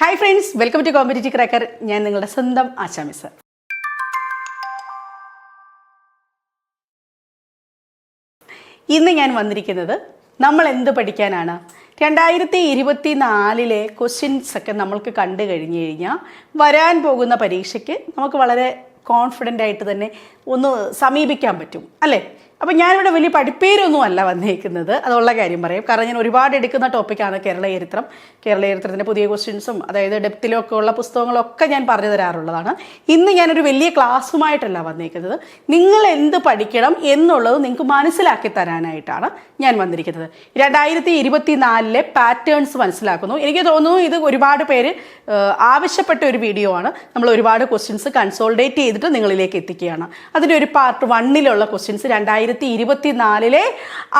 Hi friends, welcome to competitive cracker. ഞാൻ നിങ്ങളുടെ സ്വന്തം ആശാ മിസ്. ഇന്ന് ഞാൻ വന്നിരിക്കുന്നത് നമ്മൾ എന്ത് പഠിക്കാനാണ്. 2024 ക്വസ്റ്റ്യൻസ് ഒക്കെ നമ്മൾക്ക് കണ്ടു കഴിഞ്ഞു കഴിഞ്ഞാൽ വരാൻ പോകുന്ന പരീക്ഷയ്ക്ക് നമുക്ക് വളരെ കോൺഫിഡൻ്റ് ആയിട്ട് തന്നെ ഒന്ന് സമീപിക്കാൻ പറ്റും അല്ലേ. അപ്പം ഞാനിവിടെ വലിയ പഠിപ്പേരൊന്നും അല്ല വന്നേക്കുന്നത്, അതുള്ള കാര്യം പറയും. കാരണം ഞാൻ ഒരുപാട് എടുക്കുന്ന ടോപ്പിക്കാണ് കേരള ചരിത്രം. കേരള ചരിത്രത്തിൻ്റെ പുതിയ ക്വസ്റ്റ്യൻസും അതായത് ഡെപ്തിലൊക്കെ ഉള്ള പുസ്തകങ്ങളൊക്കെ ഞാൻ പറഞ്ഞു തരാറുള്ളതാണ്. ഇന്ന് ഞാനൊരു വലിയ ക്ലാസ്സുമായിട്ടല്ല വന്നേക്കുന്നത്, നിങ്ങൾ എന്ത് പഠിക്കണം എന്നുള്ളത് നിങ്ങൾക്ക് മനസ്സിലാക്കി തരാനായിട്ടാണ് ഞാൻ വന്നിരിക്കുന്നത്. 2024 പാറ്റേൺസ് മനസ്സിലാക്കുന്നു. എനിക്ക് തോന്നുന്നു ഇത് ഒരുപാട് പേര് ആവശ്യപ്പെട്ട ഒരു വീഡിയോ ആണ്. നമ്മൾ ഒരുപാട് ക്വസ്റ്റ്യൻസ് കൺസോൾഡേറ്റ് ചെയ്തിട്ട് നിങ്ങളിലേക്ക് എത്തിക്കുകയാണ്. അതിൻ്റെ ഒരു പാർട്ട് 1 ക്വസ്റ്റ്യൻസ് 2024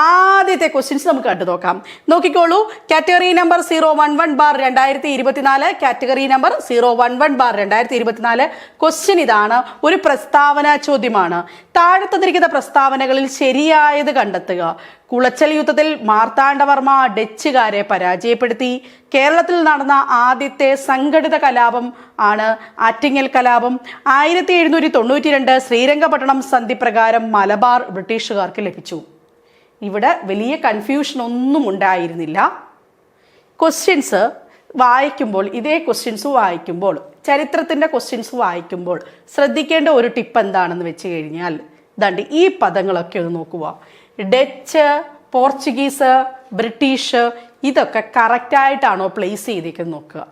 ആദ്യത്തെ ക്വസ്റ്റ്യൻസ് നമുക്ക് കണ്ടു നോക്കാം. നോക്കിക്കോളൂ. Category number 011/2024, category number 011/2024. Question ഇതാണ്. ഒരു പ്രസ്താവന ചോദ്യമാണ്. താഴെ തന്നിരിക്കുന്ന പ്രസ്താവനകളിൽ ശരിയായത് കണ്ടെത്തുക. കുളച്ചൽ യുദ്ധത്തിൽ മാർത്താണ്ഡവർമ്മ ഡച്ചുകാരെ പരാജയപ്പെടുത്തി. കേരളത്തിൽ നടന്ന ആദ്യത്തെ സംഘടിത കലാപം ആണ് ആറ്റിങ്ങൽ കലാപം. 1792 ശ്രീരംഗപട്ടണം സന്ധി പ്രകാരം മലബാർ ബ്രിട്ടീഷുകാർക്ക് ലഭിച്ചു. ഇവിടെ വലിയ കൺഫ്യൂഷൻ ഒന്നും ഉണ്ടായിരുന്നില്ല. ക്വസ്റ്റ്യൻസ് വായിക്കുമ്പോൾ, ഇതേ ക്വസ്റ്റ്യൻസ് വായിക്കുമ്പോൾ, ചരിത്രത്തിൻ്റെ ക്വസ്റ്റ്യൻസ് വായിക്കുമ്പോൾ ശ്രദ്ധിക്കേണ്ട ഒരു ടിപ്പ് എന്താണെന്ന് വെച്ച് കഴിഞ്ഞാൽ ദാണ്ട് ഈ പദങ്ങളൊക്കെ ഒന്ന് നോക്കുക. ഡച്ച്, പോർച്ചുഗീസ്, ബ്രിട്ടീഷ്, ഇതൊക്കെ കറക്റ്റായിട്ടാണോ പ്ലേസ് ചെയ്തേക്കെന്ന് നോക്കുക.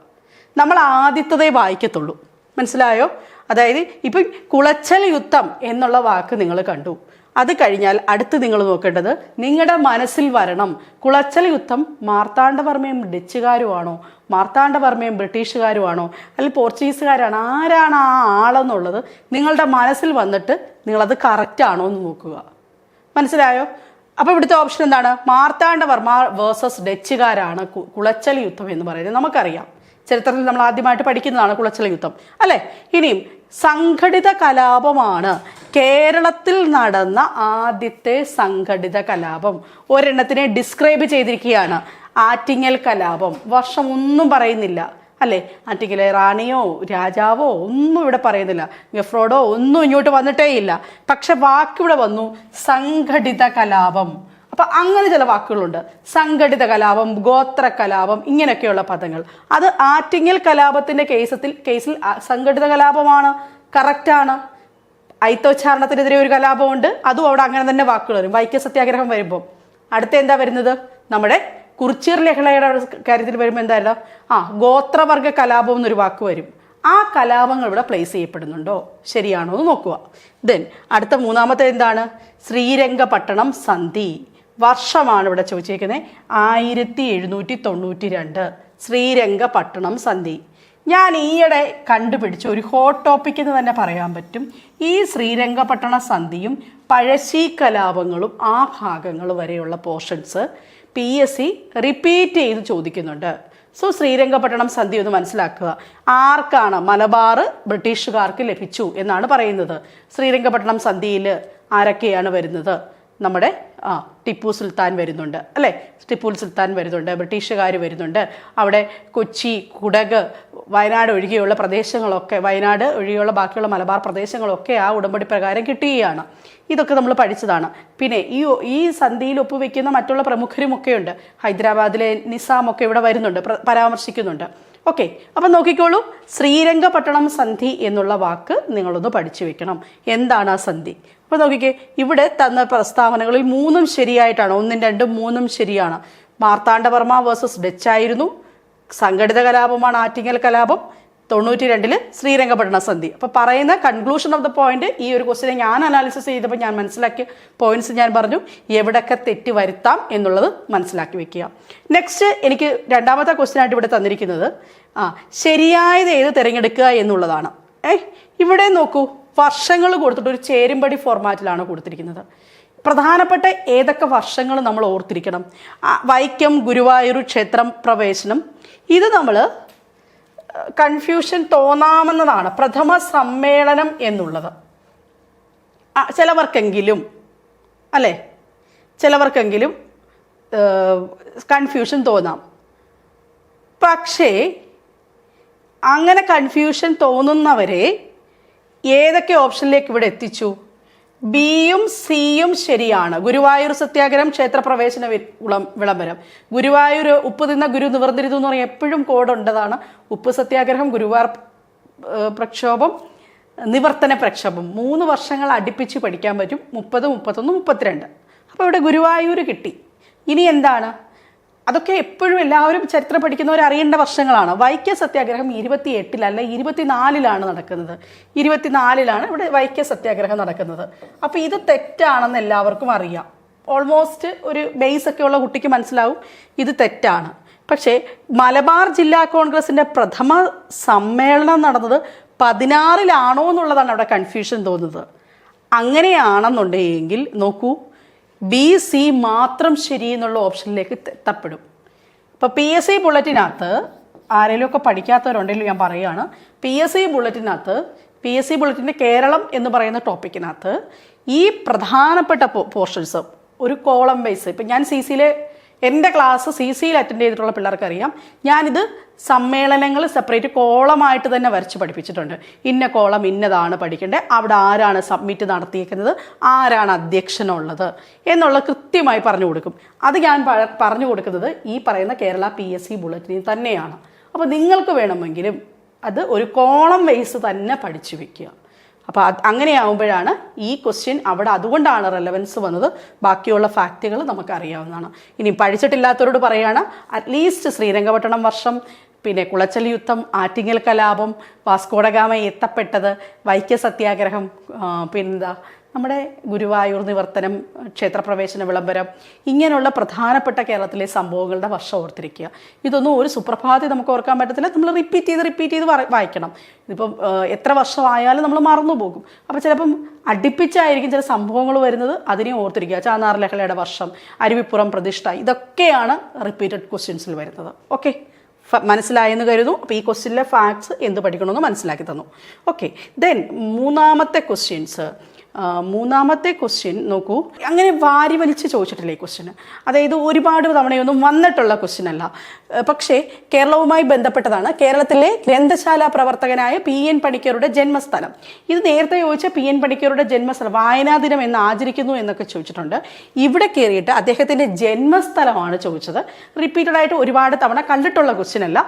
നമ്മൾ ആദ്യത്തതേ വായിക്കത്തുള്ളൂ, മനസ്സിലായോ? അതായത് ഇപ്പം കുളച്ചൽ യുദ്ധം എന്നുള്ള വാക്ക് നിങ്ങൾ കണ്ടു. അത് കഴിഞ്ഞാൽ അടുത്ത് നിങ്ങൾ നോക്കേണ്ടത് നിങ്ങളുടെ മനസ്സിൽ വരണം, കുളച്ചൽ യുദ്ധം മാർത്താണ്ഡവർമ്മയും ഡച്ചുകാരുമാണോ, മാർത്താണ്ഡവർമ്മയും ബ്രിട്ടീഷുകാരുമാണോ, അല്ലെങ്കിൽ പോർച്ചുഗീസുകാരാണ്, ആരാണ് ആ ആളെന്നുള്ളത് നിങ്ങളുടെ മനസ്സിൽ വന്നിട്ട് നിങ്ങളത് കറക്റ്റാണോ എന്ന് നോക്കുക. മനസ്സിലായോ? അപ്പോൾ ഇവിടുത്തെ ഓപ്ഷൻ എന്താണ്? മാർത്താണ്ഡവർമ്മ വേഴ്സസ് ഡച്ചുകാരാണ് കുളച്ചൽ യുദ്ധം എന്ന് പറയുന്നത്. നമുക്കറിയാം, ചരിത്രത്തിൽ നമ്മൾ ആദ്യമായിട്ട് പഠിക്കുന്നതാണ് കുളച്ചൽ യുദ്ധം അല്ലേ. ഇനിയും സംഘടിത കലാപമാണ്. കേരളത്തിൽ നടന്ന ആദ്യത്തെ സംഘടിത കലാപം ഒരെണ്ണത്തിനെ ഡിസ്ക്രൈബ് ചെയ്തിരിക്കുകയാണ്. ആറ്റിങ്ങൽ കലാപം. വർഷം ഒന്നും പറയുന്നില്ല അല്ലേ. ആറ്റിങ്ങലെ റാണിയോ രാജാവോ ഒന്നും ഇവിടെ പറയുന്നില്ല, ഗഫ്രോഡോ ഒന്നും ഇങ്ങോട്ട് വന്നിട്ടേ ഇല്ല. പക്ഷെ വാക്കിവിടെ വന്നു സംഘടിത കലാപം. അപ്പം അങ്ങനെ ചില വാക്കുകളുണ്ട്. സംഘടിത കലാപം, ഗോത്ര കലാപം, ഇങ്ങനെയൊക്കെയുള്ള പദങ്ങൾ. അത് ആറ്റിങ്ങൽ കലാപത്തിൻ്റെ കേസിൽ സംഘടിത കലാപമാണ്, കറക്റ്റാണ്. അയിത്തോച്ചാരണത്തിനെതിരെ ഒരു കലാപമുണ്ട്, അതും അവിടെ അങ്ങനെ തന്നെ വാക്കുകൾ വരും. വൈക്കം സത്യാഗ്രഹം വരുമ്പോൾ അടുത്ത എന്താ വരുന്നത്? നമ്മുടെ കുറിച്യർ ലഹളയുടെ കാര്യത്തിൽ വരുമ്പോൾ എന്തായിരുന്നു? ഗോത്രവർഗ കലാപം എന്നൊരു വാക്ക് വരും. ആ കലാപങ്ങൾ ഇവിടെ പ്ലേസ് ചെയ്യപ്പെടുന്നുണ്ടോ, ശരിയാണോ എന്ന് നോക്കുക. ദെൻ അടുത്ത മൂന്നാമത്തെ എന്താണ്? ശ്രീരംഗപട്ടണം സന്ധി. വർഷമാണ് ഇവിടെ ചോദിച്ചേക്കുന്നത്. 1792 ശ്രീരംഗപട്ടണം സന്ധി. ഞാൻ ഈയിടെ കണ്ടുപിടിച്ച ഒരു ഹോട്ട് ടോപ്പിക് എന്ന് തന്നെ പറയാൻ പറ്റും. ഈ ശ്രീരംഗപട്ടണ സന്ധിയും പഴശ്ശി കലാപങ്ങളും ആ ഭാഗങ്ങൾ വരെയുള്ള പോർഷൻസ് PSC റിപ്പീറ്റ് ചെയ്ത് ചോദിക്കുന്നുണ്ട്. സോ ശ്രീരംഗപട്ടണം സന്ധി ഒന്ന് മനസ്സിലാക്കുക. ആർക്കാണ്? മലബാർ ബ്രിട്ടീഷുകാർക്ക് ലഭിച്ചു എന്നാണ് പറയുന്നത്. ശ്രീരംഗപട്ടണം സന്ധിയിൽ ആരൊക്കെയാണ് വരുന്നത്? നമ്മുടെ ടിപ്പു സുൽത്താൻ വരുന്നുണ്ട് അല്ലേ. ടിപ്പു സുൽത്താൻ വരുന്നുണ്ട്, ബ്രിട്ടീഷുകാർ വരുന്നുണ്ട്. അവിടെ കൊച്ചി, കുടക്, വയനാട് ഒഴികെയുള്ള പ്രദേശങ്ങളൊക്കെ, വയനാട് ഒഴികെയുള്ള ബാക്കിയുള്ള മലബാർ പ്രദേശങ്ങളൊക്കെ ആ ഉടമ്പടി പ്രകാരം കിട്ടുകയാണ്. ഇതൊക്കെ നമ്മൾ പഠിച്ചതാണ്. പിന്നെ ഈ സന്ധിയിൽ ഒപ്പുവെക്കുന്ന മറ്റുള്ള പ്രമുഖരുമൊക്കെയുണ്ട്. ഹൈദരാബാദിലെ നിസാമൊക്കെ ഇവിടെ വരുന്നുണ്ട്, പരാമർശിക്കുന്നുണ്ട്. ഓക്കെ, അപ്പം നോക്കിക്കോളൂ. ശ്രീരംഗപട്ടണം സന്ധി എന്നുള്ള വാക്ക് നിങ്ങളൊന്ന് പഠിച്ചു വെക്കണം. എന്താണ് ആ സന്ധി? അപ്പോൾ നോക്കിക്കേ, ഇവിടെ തന്ന പ്രസ്താവനകളിൽ 3 ശരിയായിട്ടാണ്. 1, 2, 3 ശരിയാണ്. മാർത്താണ്ഡവർമ്മ വേഴ്സസ് ഡച്ച് ആയിരുന്നു. സംഘടിത കലാപമാണ് ആറ്റിങ്ങൽ കലാപം. 92 ശ്രീരംഗപട്ടണ സന്ധി. അപ്പോൾ പറയുന്ന കൺക്ലൂഷൻ ഓഫ് ദ പോയിന്റ്, ഈ ഒരു ക്വസ്റ്റിനെ ഞാൻ അനാലിസിസ് ചെയ്തപ്പോൾ ഞാൻ മനസ്സിലാക്കിയ പോയിന്റ്സ് ഞാൻ പറഞ്ഞു, എവിടെയൊക്കെ തെറ്റ് വരുത്താം എന്നുള്ളത് മനസ്സിലാക്കി വെക്കുക. നെക്സ്റ്റ് എനിക്ക് രണ്ടാമത്തെ ക്വസ്റ്റ്യനായിട്ട് ഇവിടെ തന്നിരിക്കുന്നത് ശരിയായത് ഏത് തിരഞ്ഞെടുക്കുക എന്നുള്ളതാണ്. ഇവിടെ നോക്കൂ, വർഷങ്ങൾ കൊടുത്തിട്ട് ഒരു ചേരുംപടി ഫോർമാറ്റിലാണ് കൊടുത്തിരിക്കുന്നത്. പ്രധാനപ്പെട്ട ഏതൊക്കെ വർഷങ്ങൾ നമ്മൾ ഓർത്തിരിക്കണം? വൈക്കം ഗുരുവായൂർ ക്ഷേത്രം പ്രവേശനം. ഇത് നമ്മൾ കൺഫ്യൂഷൻ തോന്നാമെന്നതാണ്. പ്രഥമ സമ്മേളനം എന്നുള്ളത് ചിലവർക്കെങ്കിലും അല്ലേ, ചിലവർക്കെങ്കിലും കൺഫ്യൂഷൻ തോന്നാം. പക്ഷേ അങ്ങനെ കൺഫ്യൂഷൻ തോന്നുന്നവരെ ഏതൊക്കെ ഓപ്ഷനിലേക്ക് ഇവിടെ എത്തിച്ചു? ബിയും സിയും ശരിയാണ്. ഗുരുവായൂർ സത്യാഗ്രഹം, ക്ഷേത്രപ്രവേശന വിളംബരം. ഗുരുവായൂർ ഉപ്പ് തിന്ന ഗുരു നിവർന്നിരുന്നു എന്ന് പറഞ്ഞാൽ എപ്പോഴും കോഡുണ്ടതാണ്. ഉപ്പ് സത്യാഗ്രഹം, ഗുരുവായൂർ പ്രക്ഷോഭം, നിവർത്തന പ്രക്ഷോഭം 3 വർഷങ്ങൾ അടുപ്പിച്ച് പഠിക്കാൻ പറ്റും. 30, 31, 32. അപ്പോൾ ഇവിടെ ഗുരുവായൂർ കിട്ടി. ഇനി എന്താണ്? അതൊക്കെ എപ്പോഴും എല്ലാവരും ചരിത്രം പഠിക്കുന്നവർ അറിയേണ്ട വർഷങ്ങളാണ്. വൈക്കം സത്യാഗ്രഹം 28 24 നടക്കുന്നത്. 24 ഇവിടെ വൈക്കം സത്യാഗ്രഹം നടക്കുന്നത്. അപ്പോൾ ഇത് തെറ്റാണെന്ന് എല്ലാവർക്കും അറിയാം. ഓൾമോസ്റ്റ് ഒരു ബേസ് ഒക്കെ ഉള്ള കുട്ടിക്ക് മനസ്സിലാവും ഇത് തെറ്റാണ്. പക്ഷേ മലബാർ ജില്ലാ കോൺഗ്രസിൻ്റെ പ്രഥമ സമ്മേളനം നടന്നത് 16 എന്നുള്ളതാണ് അവിടെ കൺഫ്യൂഷൻ തോന്നുന്നത്. അങ്ങനെയാണെന്നുണ്ടെങ്കിൽ നോക്കൂ, ബി സി മാത്രം ശരി എന്നുള്ള ഓപ്ഷനിലേക്ക് എത്തപ്പെടും. ഇപ്പോൾ PSC ബുള്ളറ്റിനകത്ത് ആരെങ്കിലും ഒക്കെ പഠിക്കാത്തവരുണ്ടെങ്കിൽ ഞാൻ പറയുകയാണ്. PSC ബുള്ളറ്റിൻ്റെ കേരളം എന്ന് പറയുന്ന ടോപ്പിക്കിനകത്ത് ഈ പ്രധാനപ്പെട്ട പോർഷൻസ് ഒരു കോളം വൈസ്, ഇപ്പം ഞാൻ എൻ്റെ ക്ലാസ് CCയിൽ അറ്റൻഡ് ചെയ്തിട്ടുള്ള പിള്ളേർക്കറിയാം, ഞാനിത് സമ്മേളനങ്ങൾ സെപ്പറേറ്റ് കോളമായിട്ട് തന്നെ വരച്ച് പഠിപ്പിച്ചിട്ടുണ്ട്. ഇന്ന കോളം ഇന്നതാണ് പഠിക്കേണ്ടത്, അവിടെ ആരാണ് സബ്മിറ്റ് നടത്തിയേക്കുന്നത്, ആരാണ് അധ്യക്ഷനുള്ളത് എന്നുള്ള കൃത്യമായി പറഞ്ഞു കൊടുക്കും. അത് ഞാൻ പറഞ്ഞു കൊടുക്കുന്നത് ഈ പറയുന്ന കേരള PSC ബുള്ളറ്റിനിൽ തന്നെയാണ്. അപ്പോൾ നിങ്ങൾക്ക് വേണമെങ്കിലും അത് ഒരു കോളം വൈസ് തന്നെ പഠിച്ചു വെക്കുക. അപ്പോൾ അങ്ങനെയാവുമ്പോഴാണ് ഈ ക്വസ്റ്റ്യൻ അവിടെ അതുകൊണ്ടാണ് റെലവൻസ് വന്നത്. ബാക്കിയുള്ള ഫാക്റ്റുകൾ നമുക്കറിയാവുന്നതാണ്. ഇനി പഠിച്ചിട്ടില്ലാത്തവരോട് പറയുകയാണ്, അറ്റ്ലീസ്റ്റ് ശ്രീരംഗപട്ടണം വർഷം, പിന്നെ കുളച്ചൽ യുദ്ധം, ആറ്റിങ്ങൽ കലാപം, വാസ്കോഡഗാമ എത്തപ്പെട്ടത്, വൈക്കം സത്യാഗ്രഹം, പിന്നെന്താ നമ്മുടെ ഗുരുവായൂർ നിവർത്തനം, ക്ഷേത്രപ്രവേശന വിളംബരം, ഇങ്ങനെയുള്ള പ്രധാനപ്പെട്ട കേരളത്തിലെ സംഭവങ്ങളുടെ വർഷം ഓർത്തിരിക്കുക. ഇതൊന്നും ഒരു സുപ്രഭാതത്തിൽ നമുക്ക് ഓർക്കാൻ പറ്റത്തില്ല. നമ്മൾ റിപ്പീറ്റ് ചെയ്ത് വായിക്കണം. ഇതിപ്പം എത്ര വർഷമായാലും നമ്മൾ മറന്നു പോകും. അപ്പോൾ ചിലപ്പം അടുപ്പിച്ചായിരിക്കും ചില സംഭവങ്ങൾ വരുന്നത്, അതിനെ ഓർത്തിരിക്കുക. ചാന്നാർ ലഹളയുടെ വർഷം, അരുവിപ്പുറം പ്രതിഷ്ഠ, ഇതൊക്കെയാണ് റിപ്പീറ്റഡ് ക്വസ്റ്റ്യൻസിൽ വരുന്നത്. ഓക്കെ, മനസ്സിലായെന്ന് കരുതുന്നു. അപ്പോൾ ഈ ക്വസ്റ്റ്യനിലെ ഫാക്ട്സ് എന്ത് പഠിക്കണമെന്ന് മനസ്സിലാക്കി തന്നു. ഓക്കെ, ദെൻ മൂന്നാമത്തെ ക്വസ്റ്റ്യൻ നോക്കൂ. അങ്ങനെ വാരി വലിച്ച് ചോദിച്ചിട്ടില്ല ഈ ക്വസ്റ്റ്യൻ. അതായത് ഒരുപാട് തവണയൊന്നും വന്നിട്ടുള്ള ക്വസ്റ്റ്യൻ അല്ല, പക്ഷേ കേരളവുമായി ബന്ധപ്പെട്ടതാണ്. കേരളത്തിലെ ഗ്രന്ഥശാല പ്രവർത്തകനായ PN പണിക്കരുടെ ജന്മസ്ഥലം. ഇത് നേരത്തെ ചോദിച്ച PN പണിക്കരുടെ ജന്മസ്ഥലം വായനാ ദിനം എന്ന് ആചരിക്കുന്നു എന്നൊക്കെ ചോദിച്ചിട്ടുണ്ട്. ഇവിടെ കയറിയിട്ട് അദ്ദേഹത്തിൻ്റെ ജന്മസ്ഥലമാണ് ചോദിച്ചത്. റിപ്പീറ്റഡ് ആയിട്ട് ഒരുപാട് തവണ കണ്ടിട്ടുള്ള ക്വസ്റ്റ്യൻ അല്ല.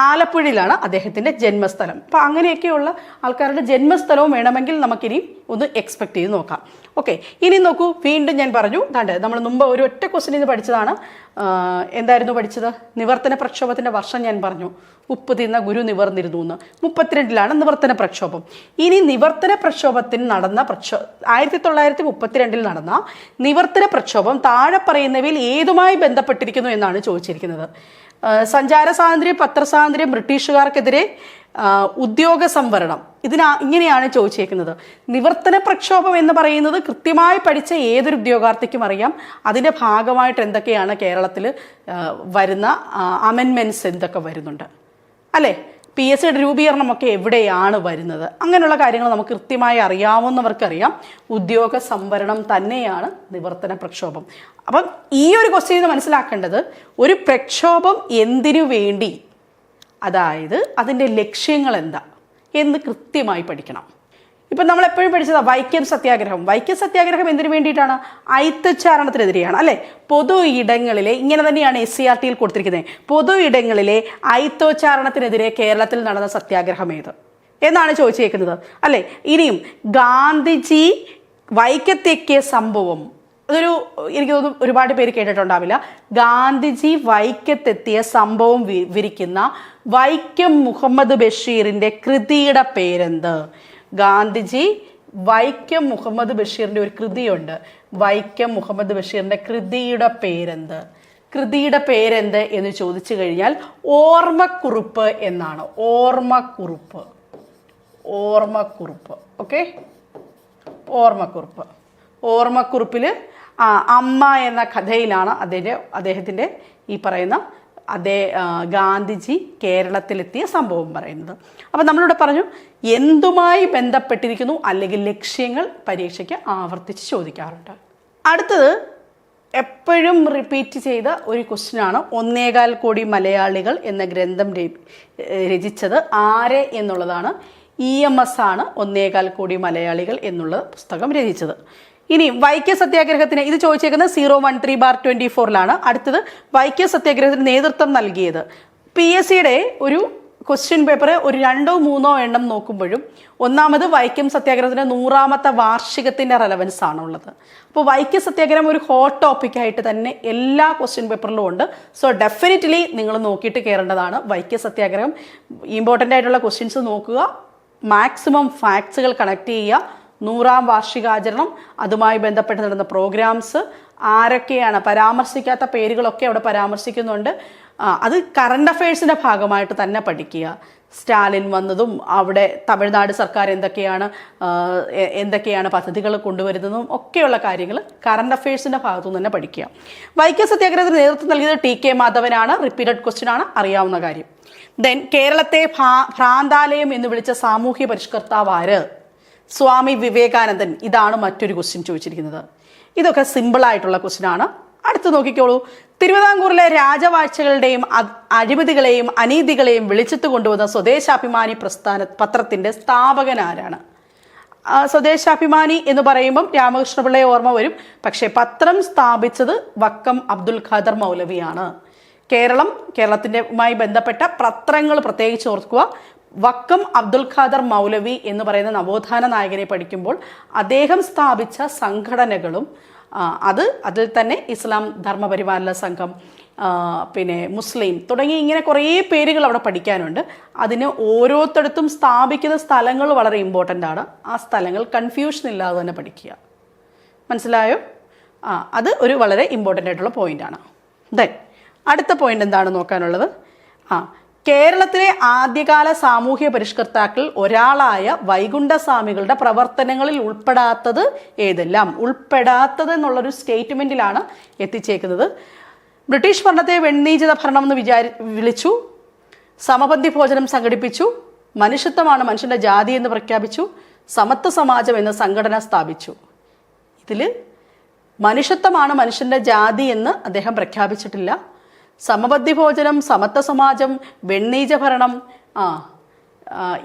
ആലപ്പുഴയിലാണ് അദ്ദേഹത്തിൻ്റെ ജന്മസ്ഥലം. അപ്പോൾ അങ്ങനെയൊക്കെയുള്ള ആൾക്കാരുടെ ജന്മസ്ഥലവും വേണമെങ്കിൽ നമുക്കിനി ഒന്ന് എക്സ്പെക്ട് ചെയ്ത് നോക്കാം. ഓക്കെ, ഇനി നോക്കൂ, വീണ്ടും ഞാൻ പറഞ്ഞു, നമ്മൾ മുമ്പ് ഒരു ഒറ്റ ക്വസ്റ്റ്യൻ ഇത് പഠിച്ചതാണ്. എന്തായിരുന്നു പഠിച്ചത്? നിവർത്തന പ്രക്ഷോഭത്തിൻ്റെ വർഷം ഞാൻ പറഞ്ഞു. ഉപ്പ് തിന്ന ഗുരു നിവർന്നിരുന്നു എന്ന്. 32 നിവർത്തന പ്രക്ഷോഭം. ഇനി നിവർത്തന പ്രക്ഷോഭത്തിന് നടന്ന 1932 നടന്ന നിവർത്തന പ്രക്ഷോഭം താഴെ പറയുന്നവയിൽ ഏതുമായി ബന്ധപ്പെട്ടിരിക്കുന്നു എന്നാണ് ചോദിച്ചിരിക്കുന്നത്. സഞ്ചാര സ്വാതന്ത്ര്യം, പത്രസ്വാതന്ത്ര്യം, ബ്രിട്ടീഷുകാർക്കെതിരെ ഉദ്യോഗ സംവരണം, ഇങ്ങനെയാണ് ചോദിച്ചേക്കുന്നത്. നിവർത്തന പ്രക്ഷോഭം എന്ന് പറയുന്നത് കൃത്യമായി പഠിച്ച ഏതൊരു ഉദ്യോഗാർത്ഥിക്കും അറിയാം. അതിൻ്റെ ഭാഗമായിട്ട് എന്തൊക്കെയാണ് കേരളത്തിൽ വരുന്ന അമെൻമെൻറ്റ്സ് എന്തൊക്കെ വരുന്നുണ്ട് അല്ലേ? PSC രൂപീകരണമൊക്കെ എവിടെയാണ് വരുന്നത്, അങ്ങനെയുള്ള കാര്യങ്ങൾ നമുക്ക് കൃത്യമായി അറിയാവുന്നവർക്കറിയാം. ഉദ്യോഗ സംവരണം തന്നെയാണ് നിവർത്തന പ്രക്ഷോഭം. അപ്പം ഈ ഒരു ക്വസ്റ്റ്യൻ മനസ്സിലാക്കേണ്ടത്, ഒരു പ്രക്ഷോഭം എന്തിനു വേണ്ടി, അതായത് അതിൻ്റെ ലക്ഷ്യങ്ങൾ എന്താ എന്ന് കൃത്യമായി പഠിക്കണം. ഇപ്പം നമ്മളെപ്പോഴും പഠിച്ചതാണ് വൈക്കം സത്യാഗ്രഹം എന്തിനു വേണ്ടിയിട്ടാണ്? അയിത്തച്ചാരണത്തിനെതിരെയാണ് അല്ലേ? പൊതു ഇടങ്ങളിലെ, ഇങ്ങനെ തന്നെയാണ് SCERTയിൽ കൊടുത്തിരിക്കുന്നത്, പൊതു ഇടങ്ങളിലെ അയിത്തോച്ചാരണത്തിനെതിരെ കേരളത്തിൽ നടന്ന സത്യാഗ്രഹം ഏത് എന്നാണ് ചോദിച്ചേക്കുന്നത് അല്ലേ? ഇനിയും ഗാന്ധിജി വൈക്കത്തേക്കിയ സംഭവം, എനിക്ക് തോന്നുന്നു ഒരുപാട് പേര് കേട്ടിട്ടുണ്ടാവില്ല. ഗാന്ധിജി വൈക്കത്തെത്തിയ സംഭവം വിവരിക്കുന്ന വൈക്കം മുഹമ്മദ് ബഷീറിൻ്റെ കൃതിയുടെ പേരെന്ത്? ഗാന്ധിജി വൈക്കം മുഹമ്മദ് ബഷീറിൻ്റെ ഒരു കൃതിയുണ്ട്. വൈക്കം മുഹമ്മദ് ബഷീറിൻ്റെ കൃതിയുടെ പേരെന്ത് എന്ന് ചോദിച്ചു കഴിഞ്ഞാൽ ഓർമ്മക്കുറിപ്പ് എന്നാണ്. ഓർമ്മക്കുറിപ്പ്. ഓക്കെ, ഓർമ്മക്കുറിപ്പിൽ അമ്മ എന്ന കഥയിലാണ് അദ്ദേഹത്തിൻ്റെ ഈ പറയുന്ന ഗാന്ധിജി കേരളത്തിലെത്തിയ സംഭവം പറയുന്നത്. അപ്പം നമ്മളിവിടെ പറഞ്ഞു എന്തുമായി ബന്ധപ്പെട്ടിരിക്കുന്നു അല്ലെങ്കിൽ ലക്ഷ്യങ്ങൾ പരീക്ഷയ്ക്ക് ആവർത്തിച്ച് ചോദിക്കാറുണ്ട്. അടുത്തത് എപ്പോഴും റിപ്പീറ്റ് ചെയ്ത ഒരു ക്വസ്റ്റ്യനാണ്. 1.25 കോടി മലയാളികൾ എന്ന ഗ്രന്ഥം രചിച്ചത് ആരെ എന്നുള്ളതാണ്. EMS ആണ് 1.25 കോടി മലയാളികൾ എന്നുള്ള പുസ്തകം രചിച്ചത്. ഇനി വൈക്കം സത്യാഗ്രഹത്തിന് ഇത് ചോദിച്ചേക്കുന്നത് 013/24 അടുത്തത് വൈക്കം സത്യാഗ്രഹത്തിന് നേതൃത്വം നൽകിയത്. PSCയുടെ ഒരു ക്വസ്റ്റ്യൻ പേപ്പർ ഒരു 2-3 എണ്ണം നോക്കുമ്പോഴും ഒന്നാമത് വൈക്കം സത്യാഗ്രഹത്തിന്റെ 100ാമത്തെ വാർഷികത്തിന്റെ റെലവൻസ് ആണുള്ളത്. അപ്പോൾ വൈക്കം സത്യാഗ്രഹം ഒരു ഹോട്ട് ടോപ്പിക്കായിട്ട് തന്നെ എല്ലാ ക്വസ്റ്റ്യൻ പേപ്പറിലും ഉണ്ട്. സോ ഡെഫിനറ്റ്ലി നിങ്ങൾ നോക്കിയിട്ട് കയറേണ്ടതാണ്. വൈക്കം സത്യാഗ്രഹം ഇമ്പോർട്ടൻ്റ് ആയിട്ടുള്ള ക്വസ്റ്റ്യൻസ് നോക്കുക, മാക്സിമം ഫാക്ട്സുകൾ കണക്ട് ചെയ്യുക, 100ാം വാർഷികാചരണം, അതുമായി ബന്ധപ്പെട്ട് നടന്ന പ്രോഗ്രാംസ്, ആരൊക്കെയാണ് പരാമർശിക്കാത്ത പേരുകളൊക്കെ അവിടെ പരാമർശിക്കുന്നുണ്ട്. അത് കറണ്ട് അഫയേഴ്സിൻ്റെ ഭാഗമായിട്ട് തന്നെ പഠിക്കുക. സ്റ്റാലിൻ വന്നതും അവിടെ തമിഴ്നാട് സർക്കാർ എന്തൊക്കെയാണ് പദ്ധതികൾ കൊണ്ടുവരുന്നതും ഒക്കെയുള്ള കാര്യങ്ങൾ കറണ്ട് അഫയേഴ്സിൻ്റെ ഭാഗത്തു തന്നെ പഠിക്കുക. വൈക്കം സത്യാഗ്രഹത്തിന് നേതൃത്വം നൽകിയത് TK മാധവനാണ്. റിപ്പീറ്റഡ് ക്വസ്റ്റ്യൻ ആണ്, അറിയാവുന്ന കാര്യം. ദെൻ കേരളത്തെ ഭ്രാന്താലയം എന്ന് വിളിച്ച സാമൂഹ്യ പരിഷ്കർത്താവ് ആര്? സ്വാമി വിവേകാനന്ദൻ. ഇതാണ് മറ്റൊരു ക്വസ്റ്റ്യൻ ചോദിച്ചിരിക്കുന്നത്. ഇതൊക്കെ സിമ്പിൾ ആയിട്ടുള്ള ക്വസ്റ്റ്യൻ ആണ്. അടുത്ത് നോക്കിക്കോളൂ. തിരുവിതാംകൂറിലെ രാജവാഴ്ചകളുടെയും അഴിമതികളെയും അനീതികളെയും വെളിച്ചത്ത് കൊണ്ടുവന്ന സ്വദേശാഭിമാനി പത്രത്തിന്റെ സ്ഥാപകൻ ആരാണ്? സ്വദേശാഭിമാനി എന്ന് പറയുമ്പം രാമകൃഷ്ണപിള്ളയെ ഓർമ്മ വരും. പക്ഷേ പത്രം സ്ഥാപിച്ചത് വക്കം അബ്ദുൽ ഖാദർ മൗലവിയാണ്. കേരളത്തിൻ്റെമായി ബന്ധപ്പെട്ട പത്രങ്ങൾ പ്രത്യേകിച്ച് ഓർക്കുക. വക്കം അബ്ദുൽ ഖാദർ മൗലവി എന്ന് പറയുന്ന നവോത്ഥാന നായകനെ പഠിക്കുമ്പോൾ അദ്ദേഹം സ്ഥാപിച്ച സംഘടനകളും അതിൽ തന്നെ ഇസ്ലാം ധർമ്മപരിപാലന സംഘം, പിന്നെ മുസ്ലിം തുടങ്ങി ഇങ്ങനെ കുറേ പേരുകൾ അവിടെ പഠിക്കാനുണ്ട്. അതിന് ഓരോരുത്തടത്തും സ്ഥാപിക്കുന്ന സ്ഥലങ്ങൾ വളരെ ഇമ്പോർട്ടൻ്റ് ആണ്. ആ സ്ഥലങ്ങൾ കൺഫ്യൂഷൻ ഇല്ലാതെ തന്നെ പഠിക്കുക. മനസ്സിലായോ? അത് ഒരു വളരെ ഇമ്പോർട്ടൻ്റ് ആയിട്ടുള്ള പോയിൻ്റാണ്. ദെൻ അടുത്ത പോയിന്റ് എന്താണ് നോക്കാനുള്ളത്? കേരളത്തിലെ ആദ്യകാല സാമൂഹ്യ പരിഷ്കർത്താക്കൾ ഒരാളായ വൈകുണ്ഠസ്വാമികളുടെ പ്രവർത്തനങ്ങളിൽ ഉൾപ്പെടാത്തത് ഏതെല്ലാം? ഉൾപ്പെടാത്തത് എന്നുള്ളൊരു സ്റ്റേറ്റ്മെന്റിലാണ് എത്തിച്ചേക്കുന്നത്. ബ്രിട്ടീഷ് ഭരണത്തെ വെണ്ണീചിത ഭരണം എന്ന് വിളിച്ചു, സമപന്തി ഭോജനം സംഘടിപ്പിച്ചു, മനുഷ്യത്വമാണ് മനുഷ്യന്റെ ജാതി എന്ന് പ്രഖ്യാപിച്ചു, സമത്വ സമാജം എന്ന സംഘടന സ്ഥാപിച്ചു. ഇതിൽ മനുഷ്യത്വമാണ് മനുഷ്യന്റെ ജാതി എന്ന് അദ്ദേഹം പ്രഖ്യാപിച്ചിട്ടില്ല. സമബദ്ധി ഭോജനം, സമത്വ സമാജം, വെണ്ണീജ ഭരണം,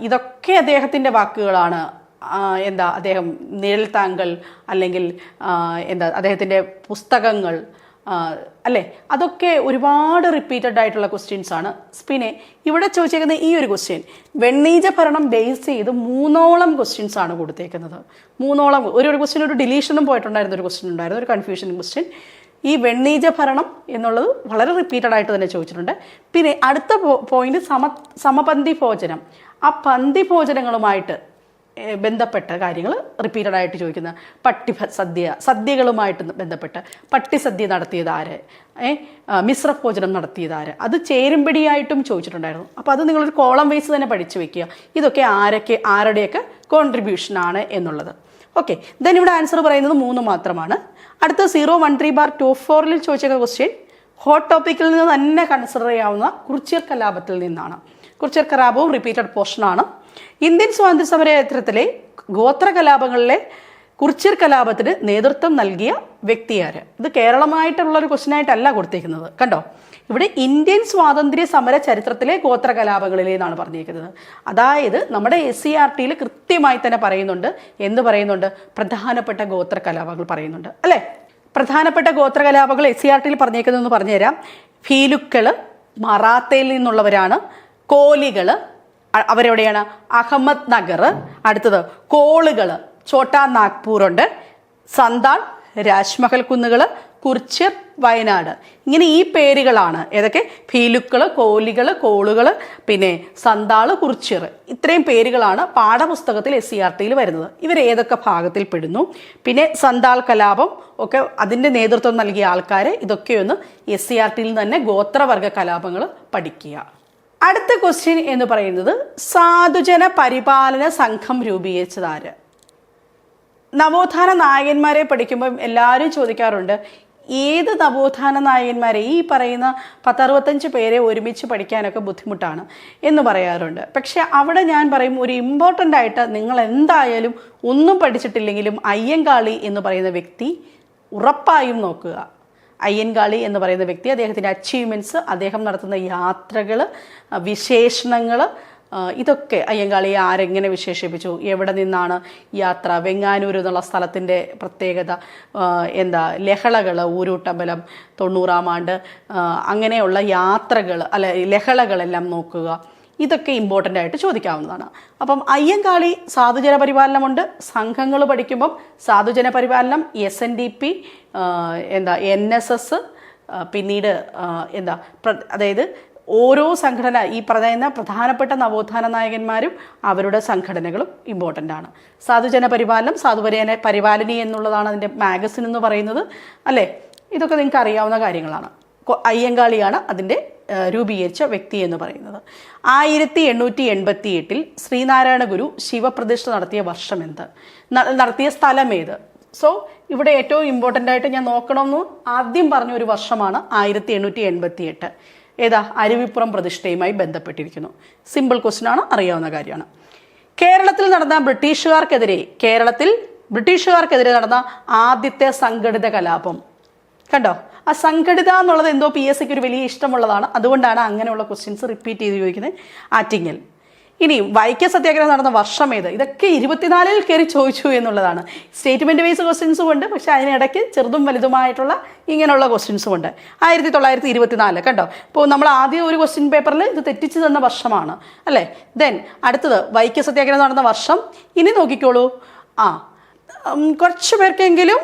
ഇതൊക്കെ അദ്ദേഹത്തിൻ്റെ വാക്കുകളാണ്. അദ്ദേഹം നിഴൽ താങ്കൾ അല്ലെങ്കിൽ അദ്ദേഹത്തിൻ്റെ പുസ്തകങ്ങൾ അല്ലേ, അതൊക്കെ ഒരുപാട് റിപ്പീറ്റഡ് ആയിട്ടുള്ള ക്വസ്റ്റ്യൻസ് ആണ്. പിന്നെ ഇവിടെ ചോദിച്ചേക്കുന്ന ഈ ഒരു ക്വസ്റ്റ്യൻ വെണ്ണീജ ഭരണം ബേസ് ചെയ്ത് 3ഓളം ക്വസ്റ്റ്യൻസ് ആണ് കൊടുത്തേക്കുന്നത്. 3ഓളം ഒരു ക്വസ്റ്റ്യൻ ഒരു ഡിലീഷനും പോയിട്ടുണ്ടായിരുന്ന ഒരു ക്വസ്റ്റ്യൻ ഉണ്ടായിരുന്നു, ഒരു കൺഫ്യൂഷൻ ക്വസ്റ്റ്യൻ. ഈ വെണ്ണീജ ഭരണം എന്നുള്ളത് വളരെ റിപ്പീറ്റഡ് ആയിട്ട് തന്നെ ചോദിച്ചിട്ടുണ്ട്. പിന്നെ അടുത്ത പോയിന്റ് സമപന്തി ഭോജനം. ആ പന്തി ഭോജനങ്ങളുമായിട്ട് ബന്ധപ്പെട്ട കാര്യങ്ങൾ റിപ്പീറ്റഡ് ആയിട്ട് ചോദിക്കുന്ന സദ്യകളുമായിട്ട് ബന്ധപ്പെട്ട് പട്ടിസദ്യ നടത്തിയത് ആര്, മിശ്ര ഭോജനം നടത്തിയത് ആര്, അത് ചേരുംപടിയായിട്ടും ചോദിച്ചിട്ടുണ്ടായിരുന്നു. അപ്പോൾ അത് നിങ്ങളൊരു കോളം വൈസ് തന്നെ പഠിച്ചു വെക്കുക. ഇതൊക്കെ ആരുടെയൊക്കെ കോൺട്രിബ്യൂഷനാണ് എന്നുള്ളത്. ഓക്കെ, ദെൻ ഇവിടെ ആൻസർ പറയുന്നത് 3 മാത്രമാണ്. അടുത്ത 013/24 ചോദിച്ച ക്വസ്റ്റ്യൻ ഹോട്ട് ടോപ്പിക്കിൽ നിന്ന് തന്നെ കൺസിഡർ ചെയ്യാവുന്ന കുറിച്യർ കലാപത്തിൽ നിന്നാണ്. കുറിച്യർ കലാപവും റിപ്പീറ്റഡ് പോർഷനാണ്. ഇന്ത്യൻ സ്വാതന്ത്ര്യ സമര ചരിത്രത്തിലെ ഗോത്ര കലാപങ്ങളിലെ കുറിച്യർ കലാപത്തിന് നേതൃത്വം നൽകിയ വ്യക്തിയാര്? ഇത് കേരളമായിട്ടുള്ള ഒരു ക്വസ്റ്റ്യൻ ആയിട്ടല്ല കൊടുത്തേക്കുന്നത്. കണ്ടോ, ഇവിടെ ഇന്ത്യൻ സ്വാതന്ത്ര്യ സമര ചരിത്രത്തിലെ ഗോത്ര കലാപങ്ങളിലെന്നാണ് പറഞ്ഞിരിക്കുന്നത്. അതായത് നമ്മുടെ SCERTയിൽ കൃത്യമായി തന്നെ പറയുന്നുണ്ട്. എന്ത് പറയുന്നുണ്ട്? പ്രധാനപ്പെട്ട ഗോത്ര കലാപങ്ങൾ പറയുന്നുണ്ട് അല്ലേ. പ്രധാനപ്പെട്ട ഗോത്ര കലാപങ്ങൾ SCERTയിൽ പറഞ്ഞേക്കുന്നതെന്ന് പറഞ്ഞുതരാം. ഭീലുക്കള് മറാത്തയിൽ നിന്നുള്ളവരാണ്. കോലികള് അവരെവിടെയാണ്? അഹമ്മദ് നഗർ. അടുത്തത് കോളുകള് ഛോട്ടാ നാഗ്പൂർ ഉണ്ട്. സന്താൾ രാജ്മഹൽ കുന്നുകൾ, കുർച്യർ വയനാട്. ഇങ്ങനെ ഈ പേരുകളാണ് ഏതൊക്കെ? ഭീലുക്കള്, കോലികള്, കോളുകൾ, പിന്നെ സന്താള്, കുർച്യർ. ഇത്രയും പേരുകളാണ് പാഠപുസ്തകത്തിൽ SCERTയിൽ വരുന്നത്. ഇവർ ഏതൊക്കെ ഭാഗത്തിൽ പെടുന്നു? പിന്നെ സന്താൾ കലാപം ഒക്കെ അതിൻ്റെ നേതൃത്വം നൽകിയ ആൾക്കാരെ ഇതൊക്കെയൊന്ന് SCERTയിൽ തന്നെ ഗോത്രവർഗ കലാപങ്ങൾ പഠിക്കുക. അടുത്ത ക്വസ്റ്റ്യൻ എന്ന് പറയുന്നത് സാധുജന പരിപാലന സംഘം രൂപീകരിച്ചതാര്? നവോത്ഥാന നായകന്മാരെ പഠിക്കുമ്പം എല്ലാവരും ചോദിക്കാറുണ്ട്, ഏത് നവോത്ഥാന നായകന്മാരെ? ഈ പറയുന്ന 10-65 പേരെ ഒരുമിച്ച് പഠിക്കാനൊക്കെ ബുദ്ധിമുട്ടാണ് എന്ന് പറയാറുണ്ട്. പക്ഷെ അവിടെ ഞാൻ പറയും, ഒരു ഇമ്പോർട്ടൻ്റ് ആയിട്ട് നിങ്ങൾ എന്തായാലും ഒന്നും പഠിച്ചിട്ടില്ലെങ്കിലും അയ്യങ്കാളി എന്ന് പറയുന്ന വ്യക്തി ഉറപ്പായും നോക്കുക. അയ്യൻകാളി എന്ന് പറയുന്ന വ്യക്തി, അദ്ദേഹത്തിൻ്റെ അച്ചീവ്മെൻറ്റ്സ്, അദ്ദേഹം നടത്തുന്ന യാത്രകൾ, വിശേഷണങ്ങൾ, ഇതൊക്കെ അയ്യങ്കാളിയെ ആരെങ്ങനെ വിശേഷിപ്പിച്ചു, എവിടെ നിന്നാണ് യാത്ര, വെങ്ങാനൂർ എന്നുള്ള സ്ഥലത്തിൻ്റെ പ്രത്യേകത, ലഹളകൾ, ഊരൂട്ടമ്പലം, 90-ാം ആണ്ട്, അങ്ങനെയുള്ള യാത്രകൾ ലഹളകളെല്ലാം നോക്കുക. ഇതൊക്കെ ഇമ്പോർട്ടൻ്റ് ആയിട്ട് ചോദിക്കാവുന്നതാണ്. അപ്പം അയ്യങ്കാളി സാധുജന പരിപാലനമുണ്ട്. സംഘങ്ങൾ പഠിക്കുമ്പം സാധുജന പരിപാലനം, SNDP, NSS, പിന്നീട് അതായത് ഓരോ സംഘടന, ഈ പറയുന്ന പ്രധാനപ്പെട്ട നവോത്ഥാന നായകന്മാരും അവരുടെ സംഘടനകളും ഇമ്പോർട്ടൻ്റ് ആണ്. സാധുജന പരിപാലനം, സാധുജന പരിപാലനി എന്നുള്ളതാണ് അതിൻ്റെ മാഗസിൻ എന്ന് പറയുന്നത്, അല്ലേ? ഇതൊക്കെ നിങ്ങൾക്ക് അറിയാവുന്ന കാര്യങ്ങളാണ്. അയ്യങ്കാളിയാണ് അതിൻ്റെ രൂപീകരിച്ച വ്യക്തി എന്ന് പറയുന്നത്. 1888 ശ്രീനാരായണ ഗുരു ശിവപ്രതിഷ്ഠ നടത്തിയ വർഷം എന്ത്, നടത്തിയ സ്ഥലം ഏത്? സോ ഇവിടെ ഏറ്റവും ഇമ്പോർട്ടൻ്റ് ആയിട്ട് ഞാൻ നോക്കണമെന്ന് ആദ്യം പറഞ്ഞ ഒരു വർഷമാണ് 1888. ഏതാ? അരുവിപ്പുറം പ്രതിഷ്ഠയുമായി ബന്ധപ്പെട്ടിരിക്കുന്നു. സിമ്പിൾ ക്വസ്റ്റ്യൻ ആണ്, അറിയാവുന്ന കാര്യമാണ്. കേരളത്തിൽ ബ്രിട്ടീഷുകാർക്കെതിരെ നടന്ന ആദ്യത്തെ സംഘടിത കലാപം കണ്ടോ? ആ സംഘടിത എന്നുള്ളത് എന്തോ PSCക്ക് ഒരു വലിയ ഇഷ്ടമുള്ളതാണ്, അതുകൊണ്ടാണ് അങ്ങനെയുള്ള ക്വസ്റ്റ്യൻസ് റിപ്പീറ്റ് ചെയ്ത് ചോദിക്കുന്നത്. ആറ്റിങ്ങൽ. ഇനിയും വൈക്കം സത്യാഗ്രഹം നടന്ന വർഷം ഏത്? ഇതൊക്കെ 24-ൽ കയറി ചോദിച്ചു എന്നുള്ളതാണ്. സ്റ്റേറ്റ്മെന്റ് വൈസ് ക്വസ്റ്റ്യൻസും ഉണ്ട്, പക്ഷെ അതിനിടയ്ക്ക് ചെറുതും വലുതുമായിട്ടുള്ള ഇങ്ങനെയുള്ള ക്വസ്റ്റ്യൻസും ഉണ്ട്. 1924 കണ്ടോ? ഇപ്പോൾ നമ്മൾ ആദ്യം ഒരു ക്വസ്റ്റ്യൻ പേപ്പറിൽ ഇത് തെറ്റിച്ച് തന്ന വർഷമാണ്, അല്ലേ? ദെൻ അടുത്തത് വൈക്കം സത്യാഗ്രഹം നടന്ന വർഷം. ഇനി നോക്കിക്കോളൂ, കുറച്ച് പേർക്കെങ്കിലും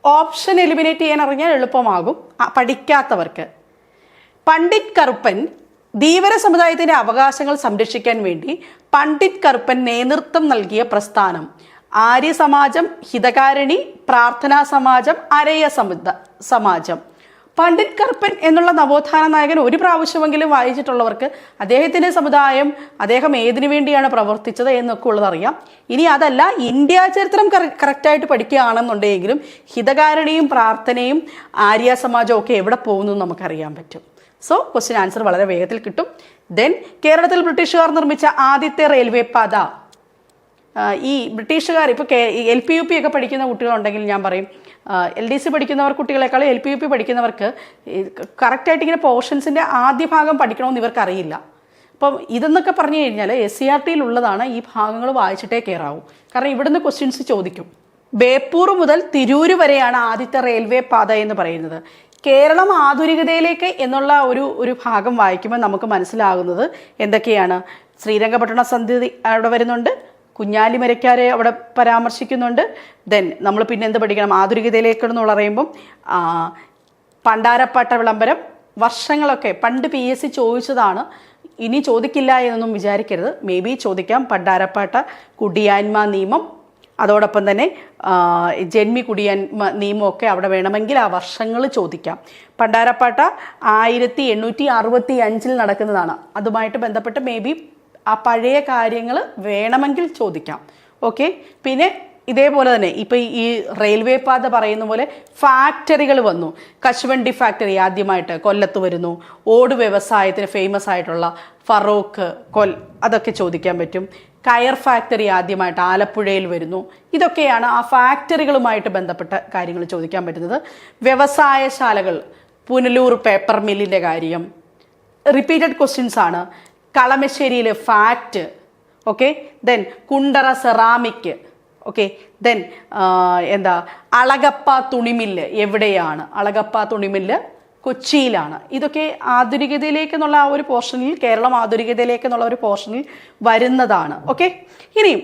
ഓപ്ഷൻ എലിമിനേറ്റ് ചെയ്യാൻ അറിഞ്ഞാൽ എളുപ്പമാകും പഠിക്കാത്തവർക്ക്. പണ്ഡിറ്റ് കറുപ്പൻ ധീവര സമുദായത്തിന്റെ അവകാശങ്ങൾ സംരക്ഷിക്കാൻ വേണ്ടി പണ്ഡിറ്റ് കറുപ്പൻ നേതൃത്വം നൽകിയ പ്രസ്ഥാനം ആര്യ സമാജം, ഹിതകാരിണി, പ്രാർത്ഥനാ സമാജം, അരയ സമാജം. പണ്ഡിറ്റ് കറുപ്പൻ എന്നുള്ള നവോത്ഥാന നായകൻ ഒരു പ്രാവശ്യമെങ്കിലും വായിച്ചിട്ടുള്ളവർക്ക് അദ്ദേഹത്തിന്റെ സമുദായം, അദ്ദേഹം ഏതിനു വേണ്ടിയാണ് പ്രവർത്തിച്ചത് എന്നൊക്കെ ഉള്ളതറിയാം. ഇനി അതല്ല, ഇന്ത്യ ചരിത്രം കറക്റ്റായിട്ട് പഠിക്കുകയാണെന്നുണ്ടെങ്കിലും ഹിതകാരിണിയും പ്രാർത്ഥനയും ആര്യ സമാജവും ഒക്കെ എവിടെ പോകുന്നു നമുക്കറിയാൻ പറ്റും. സോ ക്വസ്റ്റ്യൻ ആൻസർ വളരെ വേഗത്തിൽ കിട്ടും. ദെൻ കേരളത്തിൽ ബ്രിട്ടീഷുകാർ നിർമ്മിച്ച ആദ്യത്തെ റെയിൽവേ പാത. ഈ ബ്രിട്ടീഷുകാർ ഇപ്പോൾ LP UP ഒക്കെ പഠിക്കുന്ന കുട്ടികളുണ്ടെങ്കിൽ ഞാൻ പറയും, LDC പഠിക്കുന്നവർ കുട്ടികളെക്കാൾ LP UP പഠിക്കുന്നവർക്ക് കറക്റ്റായിട്ട് ഇങ്ങനെ പോർഷൻസിൻ്റെ ആദ്യ ഭാഗം പഠിക്കണമെന്ന് ഇവർക്ക് അറിയില്ല. അപ്പം ഇതെന്നൊക്കെ പറഞ്ഞു കഴിഞ്ഞാൽ SCERT-യിലുള്ളതാണ്, ഈ ഭാഗങ്ങൾ വായിച്ചിട്ടേ കയറാവൂ. കാരണം ഇവിടുന്ന് ക്വസ്റ്റ്യൻസ് ചോദിക്കും. ബേപ്പൂർ മുതൽ തിരൂര് വരെയാണ് ആദ്യത്തെ റെയിൽവേ പാത എന്ന് പറയുന്നത്. കേരളം ആധുനികതയിലേക്ക് എന്നുള്ള ഒരു ഭാഗം വായിക്കുമ്പോൾ നമുക്ക് മനസ്സിലാകുന്നത് എന്തൊക്കെയാണ്? ശ്രീരംഗപട്ടണ സന്ധി അവിടെ വരുന്നുണ്ട്, കുഞ്ഞാലിമരക്കാരെ അവിടെ പരാമർശിക്കുന്നുണ്ട്. ദെൻ നമ്മൾ പിന്നെ എന്ത് പഠിക്കണം? ആധുനികതയിലേക്കെന്ന് പറയുമ്പം പണ്ടാരപ്പാട്ട വിളംബരം, വർഷങ്ങളൊക്കെ പണ്ട് PSC ചോദിച്ചതാണ്, ഇനി ചോദിക്കില്ല എന്നൊന്നും വിചാരിക്കരുത്. മേ ബി ചോദിക്കാം. പണ്ടാരപ്പാട്ട കുടിയാന്മ നിയമം, അതോടൊപ്പം തന്നെ ജന്മി കുടിയാൻ നിയമമൊക്കെ അവിടെ വേണമെങ്കിൽ ആ വർഷങ്ങൾ ചോദിക്കാം. പണ്ടാരപ്പാട്ട 1865 നടക്കുന്നതാണ്. അതുമായിട്ട് ബന്ധപ്പെട്ട് മേ ബി ആ പഴയ കാര്യങ്ങൾ വേണമെങ്കിൽ ചോദിക്കാം. ഓക്കെ. പിന്നെ ഇതേപോലെ തന്നെ ഇപ്പം ഈ റെയിൽവേ പാത പറയുന്ന പോലെ ഫാക്ടറികൾ വന്നു. കശുവണ്ടി ഫാക്ടറി ആദ്യമായിട്ട് കൊല്ലത്ത് വരുന്നു. ഓട് വ്യവസായത്തിന് ഫേമസ് ആയിട്ടുള്ള ഫറോക്ക് അതൊക്കെ ചോദിക്കാൻ പറ്റും. കയർ ഫാക്ടറി ആദ്യമായിട്ട് ആലപ്പുഴയിൽ വരുന്നു. ഇതൊക്കെയാണ് ആ ഫാക്ടറികളുമായിട്ട് ബന്ധപ്പെട്ട കാര്യങ്ങൾ ചോദിക്കാൻ പറ്റുന്നത്. വ്യവസായശാലകൾ, പുനലൂർ പേപ്പർ മില്ലിൻ്റെ കാര്യം റിപ്പീറ്റഡ് ക്വസ്റ്റ്യൻസ് ആണ്. കളമശ്ശേരിയിലെ FACT. Okay. Then Kundara ceramic. Okay. Then Alagappa തുണിമില്ല് എവിടെയാണ്? അളഗപ്പ തുണിമില്ല് കൊച്ചിയിലാണ്. ഇതൊക്കെ ആധുനികതയിലേക്ക് എന്നുള്ള ആ ഒരു പോർഷനിൽ, കേരളം ആധുനികതയിലേക്ക് എന്നുള്ള ഒരു പോർഷനിൽ വരുന്നതാണ്. ഓക്കെ. ഇനിയും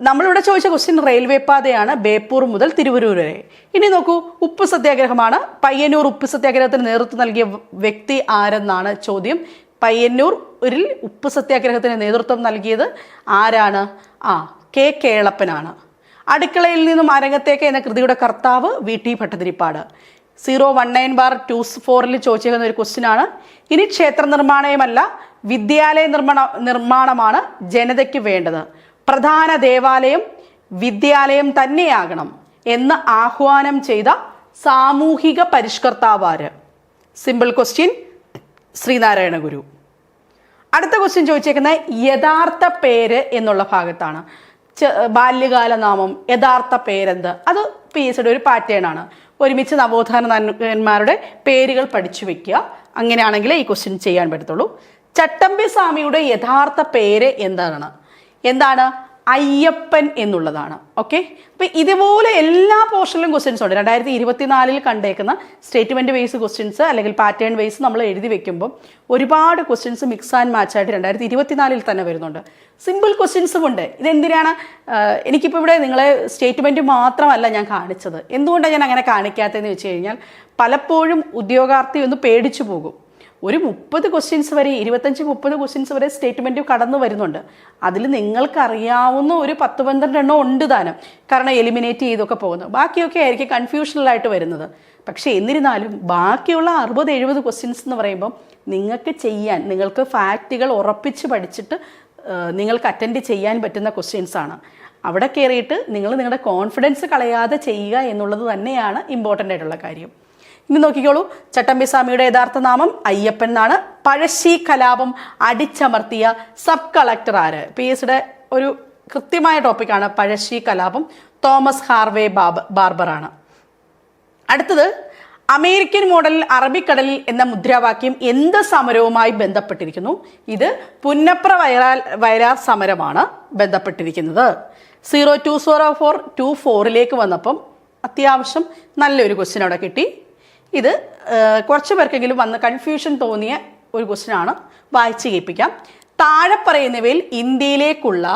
നമ്മളിവിടെ ചോദിച്ച ക്വസ്റ്റ്യൻ റെയിൽവേ പാതയാണ്, ബേപ്പൂർ മുതൽ തിരുവരൂർ വരെ. ഇനി നോക്കൂ, ഉപ്പ് സത്യാഗ്രഹമാണ്. പയ്യന്നൂർ ഉപ്പ് സത്യാഗ്രഹത്തിന് നേതൃത്വം നൽകിയ വ്യക്തി ആരെന്നാണ് ചോദ്യം. പയ്യന്നൂരിൽ ഉപ്പ് സത്യാഗ്രഹത്തിന് നേതൃത്വം നൽകിയത് ആരാണ്? K. കേളപ്പനാണ്. അടുക്കളയിൽ നിന്നും അരങ്ങത്തേക്ക് എന്ന കൃതിയുടെ കർത്താവ് VT ഭട്ടതിരിപ്പാട്. 019/24 ചോദിച്ചിരിക്കുന്ന ഒരു ക്വസ്റ്റ്യൻ ആണ്. ഇനി ക്ഷേത്ര നിർമ്മാണമല്ല, വിദ്യാലയ നിർമ്മാണമാണ് ജനതയ്ക്ക് വേണ്ടത്. പ്രധാന ദേവാലയം വിദ്യാലയം തന്നെയാകണം എന്ന് ആഹ്വാനം ചെയ്ത സാമൂഹിക പരിഷ്കർത്താവാര്? സിമ്പിൾ ക്വസ്റ്റ്യൻ, ശ്രീനാരായണ ഗുരു. അടുത്ത ക്വസ്റ്റ്യൻ ചോദിച്ചേക്കുന്നത് യഥാർത്ഥ പേര് എന്നുള്ള ഭാഗത്താണ്. ബാല്യകാല നാമം, യഥാർത്ഥ പേരെന്ത്? അത് PSCയുടെ ഒരു പാറ്റേൺ ആണ്. ഒരുമിച്ച് നവോത്ഥാന നായകന്മാരുടെ പേരുകൾ പഠിച്ചു വെക്കുക. അങ്ങനെയാണെങ്കിലേ ഈ ക്വസ്റ്റ്യൻ ചെയ്യാൻ പറ്റത്തുള്ളൂ. ചട്ടമ്പി സ്വാമിയുടെ യഥാർത്ഥ പേര് എന്താണ്? അയ്യപ്പൻ എന്നുള്ളതാണ്. ഓക്കെ, അപ്പൊ ഇതുപോലെ എല്ലാ പോർഷനിലും ക്വസ്റ്റ്യൻസ് ഉണ്ട്. 2024 കണ്ടേക്കുന്ന സ്റ്റേറ്റ്മെന്റ് ബേസ് ക്വസ്റ്റ്യൻസ് അല്ലെങ്കിൽ പാറ്റേൺ ബേസ് നമ്മൾ എഴുതി വെക്കുമ്പോൾ ഒരുപാട് ക്വസ്റ്റ്യൻസ് മിക്സ് ആൻഡ് മാച്ച് ആയിട്ട് 2024 തന്നെ വരുന്നുണ്ട്. സിമ്പിൾ ക്വസ്റ്റ്യൻസും ഉണ്ട്. ഇതെന്തിനാണ് എനിക്കിപ്പോൾ ഇവിടെ നിങ്ങളെ സ്റ്റേറ്റ്മെന്റ് മാത്രമല്ല ഞാൻ കാണിച്ചത്. എന്തുകൊണ്ടാണ് ഞാൻ അങ്ങനെ കാണിക്കാത്തതെന്ന് വെച്ച് കഴിഞ്ഞാൽ പലപ്പോഴും ഉദ്യോഗാർത്ഥി ഒന്ന് പേടിച്ചു പോകും. ഒരു 30 ക്വസ്റ്റ്യൻസ് വരെ 25-30 ക്വസ്റ്റ്യൻസ് വരെ സ്റ്റേറ്റ്മെന്റ് കടന്നു വരുന്നുണ്ട്. അതിൽ നിങ്ങൾക്കറിയാവുന്ന ഒരു 10-12 എണ്ണം ഉണ്ട് താനും, കാരണം എലിമിനേറ്റ് ചെയ്തൊക്കെ പോകുന്നു. ബാക്കിയൊക്കെ ആയിരിക്കും കൺഫ്യൂഷനിലായിട്ട് വരുന്നത്. പക്ഷേ എന്നിരുന്നാലും ബാക്കിയുള്ള 60-70 ക്വസ്റ്റ്യൻസ് എന്ന് പറയുമ്പോൾ നിങ്ങൾക്ക് ഫാക്റ്റുകൾ ഉറപ്പിച്ച് പഠിച്ചിട്ട് നിങ്ങൾക്ക് അറ്റൻഡ് ചെയ്യാൻ പറ്റുന്ന ക്വസ്റ്റ്യൻസ് ആണ്. അവിടെ കയറിയിട്ട് നിങ്ങളുടെ കോൺഫിഡൻസ് കളയാതെ ചെയ്യുക എന്നുള്ളത് തന്നെയാണ് ഇമ്പോർട്ടൻ്റ് ആയിട്ടുള്ള കാര്യം. ഇനി നോക്കിക്കോളൂ, ചട്ടമ്പി സ്വാമിയുടെ യഥാർത്ഥ നാമം അയ്യപ്പൻ എന്നാണ്. പഴശ്ശി കലാപം അടിച്ചമർത്തിയ സബ് കളക്ടർ ആര്? PSയുടെ ഒരു കൃത്യമായ ടോപ്പിക്കാണ് പഴശ്ശി കലാപം. തോമസ് ഹാർവേ ബാർബറാണ്. അടുത്തത്, അമേരിക്കൻ മോഡലിൽ അറബിക്കടലിൽ എന്ന മുദ്രാവാക്യം എന്ത് സമരവുമായി ബന്ധപ്പെട്ടിരിക്കുന്നു? ഇത് പുന്നപ്ര വയലാർ സമരമാണ് ബന്ധപ്പെട്ടിരിക്കുന്നത്. 020424 വന്നപ്പം അത്യാവശ്യം നല്ലൊരു ക്വസ്റ്റ്യൻ അവിടെ കിട്ടി. ഇത് കുറച്ച് പേർക്കെങ്കിലും വന്ന് കൺഫ്യൂഷൻ തോന്നിയ ഒരു ക്വസ്റ്റ്യൻ ആണ്. വായിച്ച് കേൾപ്പിക്കാം. താഴെ പറയുന്നവയിൽ ഇന്ത്യയിലേക്കുള്ള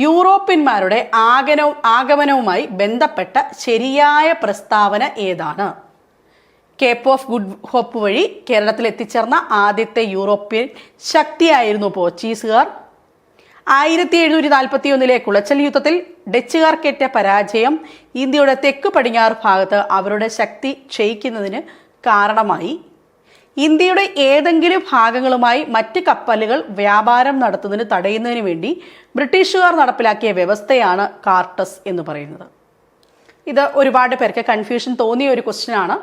യൂറോപ്യന്മാരുടെ ആഗമനവുമായി ബന്ധപ്പെട്ട ശരിയായ പ്രസ്താവന ഏതാണ്? കേപ്പ് ഓഫ് ഗുഡ് ഹോപ്പ് വഴി കേരളത്തിൽ എത്തിച്ചേർന്ന ആദ്യത്തെ യൂറോപ്യൻ ശക്തിയായിരുന്നു പോർച്ചുഗീസുകാർ. 1741 കുളച്ചൽ യുദ്ധത്തിൽ ഡച്ചുകാർക്കേറ്റ പരാജയം ഇന്ത്യയുടെ തെക്ക് പടിഞ്ഞാറ് ഭാഗത്ത് അവരുടെ ശക്തി ക്ഷയിക്കുന്നതിന് കാരണമായി. ഇന്ത്യയുടെ ഏതെങ്കിലും ഭാഗങ്ങളുമായി മറ്റ് കപ്പലുകൾ വ്യാപാരം നടത്തുന്നതിന് തടയുന്നതിന് വേണ്ടി ബ്രിട്ടീഷുകാർ നടപ്പിലാക്കിയ വ്യവസ്ഥയാണ് കാർട്ടസ് എന്ന് പറയുന്നത്. ഇത് ഒരുപാട് പേർക്ക് കൺഫ്യൂഷൻ തോന്നിയ ഒരു ക്വസ്റ്റ്യൻ ആണ്.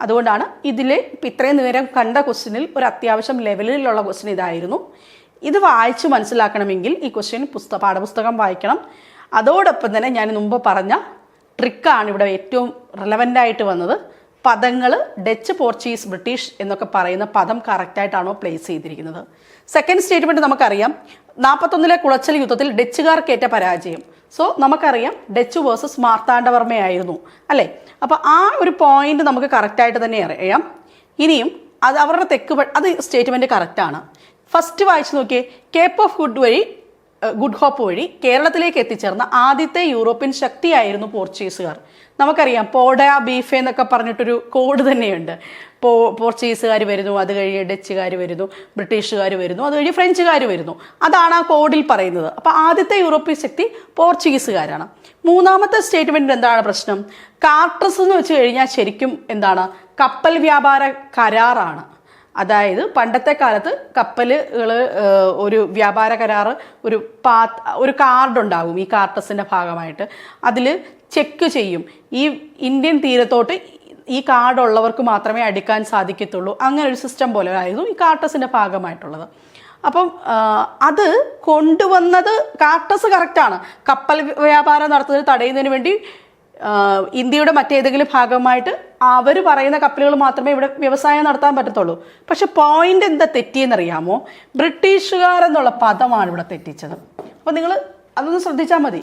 അതുകൊണ്ടാണ് ഇതിൽ ഇത്രയും നേരം കണ്ട ക്വസ്റ്റ്യനിൽ ഒരു അത്യാവശ്യം ലെവലിലുള്ള ക്വസ്റ്റ്യൻ ഇതായിരുന്നു. ഇത് വായിച്ച് മനസ്സിലാക്കണമെങ്കിൽ ഈ ക്വസ്റ്റ്യൻ പാഠപുസ്തകം വായിക്കണം. അതോടൊപ്പം തന്നെ ഞാൻ മുമ്പ് പറഞ്ഞ ട്രിക്കാണ് ഇവിടെ ഏറ്റവും റെലവൻ്റ് ആയിട്ട് വന്നത്. പദങ്ങൾ ഡച്ച്, പോർച്ചുഗീസ്, ബ്രിട്ടീഷ് എന്നൊക്കെ പറയുന്ന പദം കറക്റ്റായിട്ടാണോ പ്ലേസ് ചെയ്തിരിക്കുന്നത്? സെക്കൻഡ് സ്റ്റേറ്റ്മെന്റ് നമുക്കറിയാം, 41 കുളച്ചൽ യുദ്ധത്തിൽ ഡച്ചുകാർക്കേറ്റ പരാജയം. സോ നമുക്കറിയാം ഡച്ച് വേഴ്സസ് മാർത്താണ്ഡവർമ്മയായിരുന്നു അല്ലേ? അപ്പോൾ ആ ഒരു പോയിന്റ് നമുക്ക് കറക്റ്റായിട്ട് തന്നെ അറിയാം. ഇനിയും അത് അവരുടെ അത് സ്റ്റേറ്റ്മെന്റ് കറക്റ്റാണ്. ഫസ്റ്റ് വായിച്ചു നോക്കിയേ. കേപ്പ് ഓഫ് ഗുഡ് ഹോപ്പ് വഴി കേരളത്തിലേക്ക് എത്തിച്ചേർന്ന ആദ്യത്തെ യൂറോപ്യൻ ശക്തിയായിരുന്നു പോർച്ചുഗീസുകാർ. നമുക്കറിയാം പോഡ ബീഫെ എന്നൊക്കെ പറഞ്ഞിട്ടൊരു കോഡ് തന്നെയുണ്ട്. പോർച്ചുഗീസുകാർ വരുന്നു, അത് കഴിഞ്ഞ് ഡച്ചുകാർ വരുന്നു, ബ്രിട്ടീഷുകാർ വരുന്നു, അത് കഴിഞ്ഞ് ഫ്രഞ്ചുകാർ വരുന്നു. അതാണ് ആ കോഡിൽ പറയുന്നത്. അപ്പോൾ ആദ്യത്തെ യൂറോപ്യൻ ശക്തി പോർച്ചുഗീസുകാരാണ്. മൂന്നാമത്തെ സ്റ്റേറ്റ്മെന്റിൽ എന്താണ് പ്രശ്നം? കാർട്ടസ് എന്ന് വെച്ച് കഴിഞ്ഞാൽ ശരിക്കും എന്താണ്? കപ്പൽ വ്യാപാര കരാറാണ്. അതായത് പണ്ടത്തെ കാലത്ത് കപ്പലുകൾ ഒരു വ്യാപാര കരാറ് ഒരു കാർഡ് ഉണ്ടാകും ഈ കാർട്ടസിന്റെ ഭാഗമായിട്ട്. അതിൽ ചെക്ക് ചെയ്യും ഈ ഇന്ത്യൻ തീരത്തോട്ട് ഈ കാർഡ് ഉള്ളവർക്ക് മാത്രമേ അടുക്കാൻ സാധിക്കത്തുള്ളൂ. അങ്ങനെ ഒരു സിസ്റ്റം പോലെ ആയിരുന്നു ഈ കാർട്ടസിന്റെ ഭാഗമായിട്ടുള്ളത്. അപ്പം അത് കൊണ്ടുവന്നത് കാർട്ടസ് കറക്റ്റാണ്. കപ്പൽ വ്യാപാരം നടത്തുന്നതിന് തടയുന്നതിന് വേണ്ടി ഇന്ത്യയുടെ മറ്റേതെങ്കിലും ഭാഗമായിട്ട് അവർ പറയുന്ന കപ്പലുകൾ മാത്രമേ ഇവിടെ വ്യവസായം നടത്താൻ പറ്റത്തുള്ളൂ. പക്ഷെ പോയിന്റ് എന്താ തെറ്റിയെന്നറിയാമോ? ബ്രിട്ടീഷുകാർ എന്നുള്ള പദമാണ് ഇവിടെ തെറ്റിച്ചത്. അപ്പോൾ നിങ്ങൾ അതൊന്ന് ശ്രദ്ധിച്ചാൽ മതി.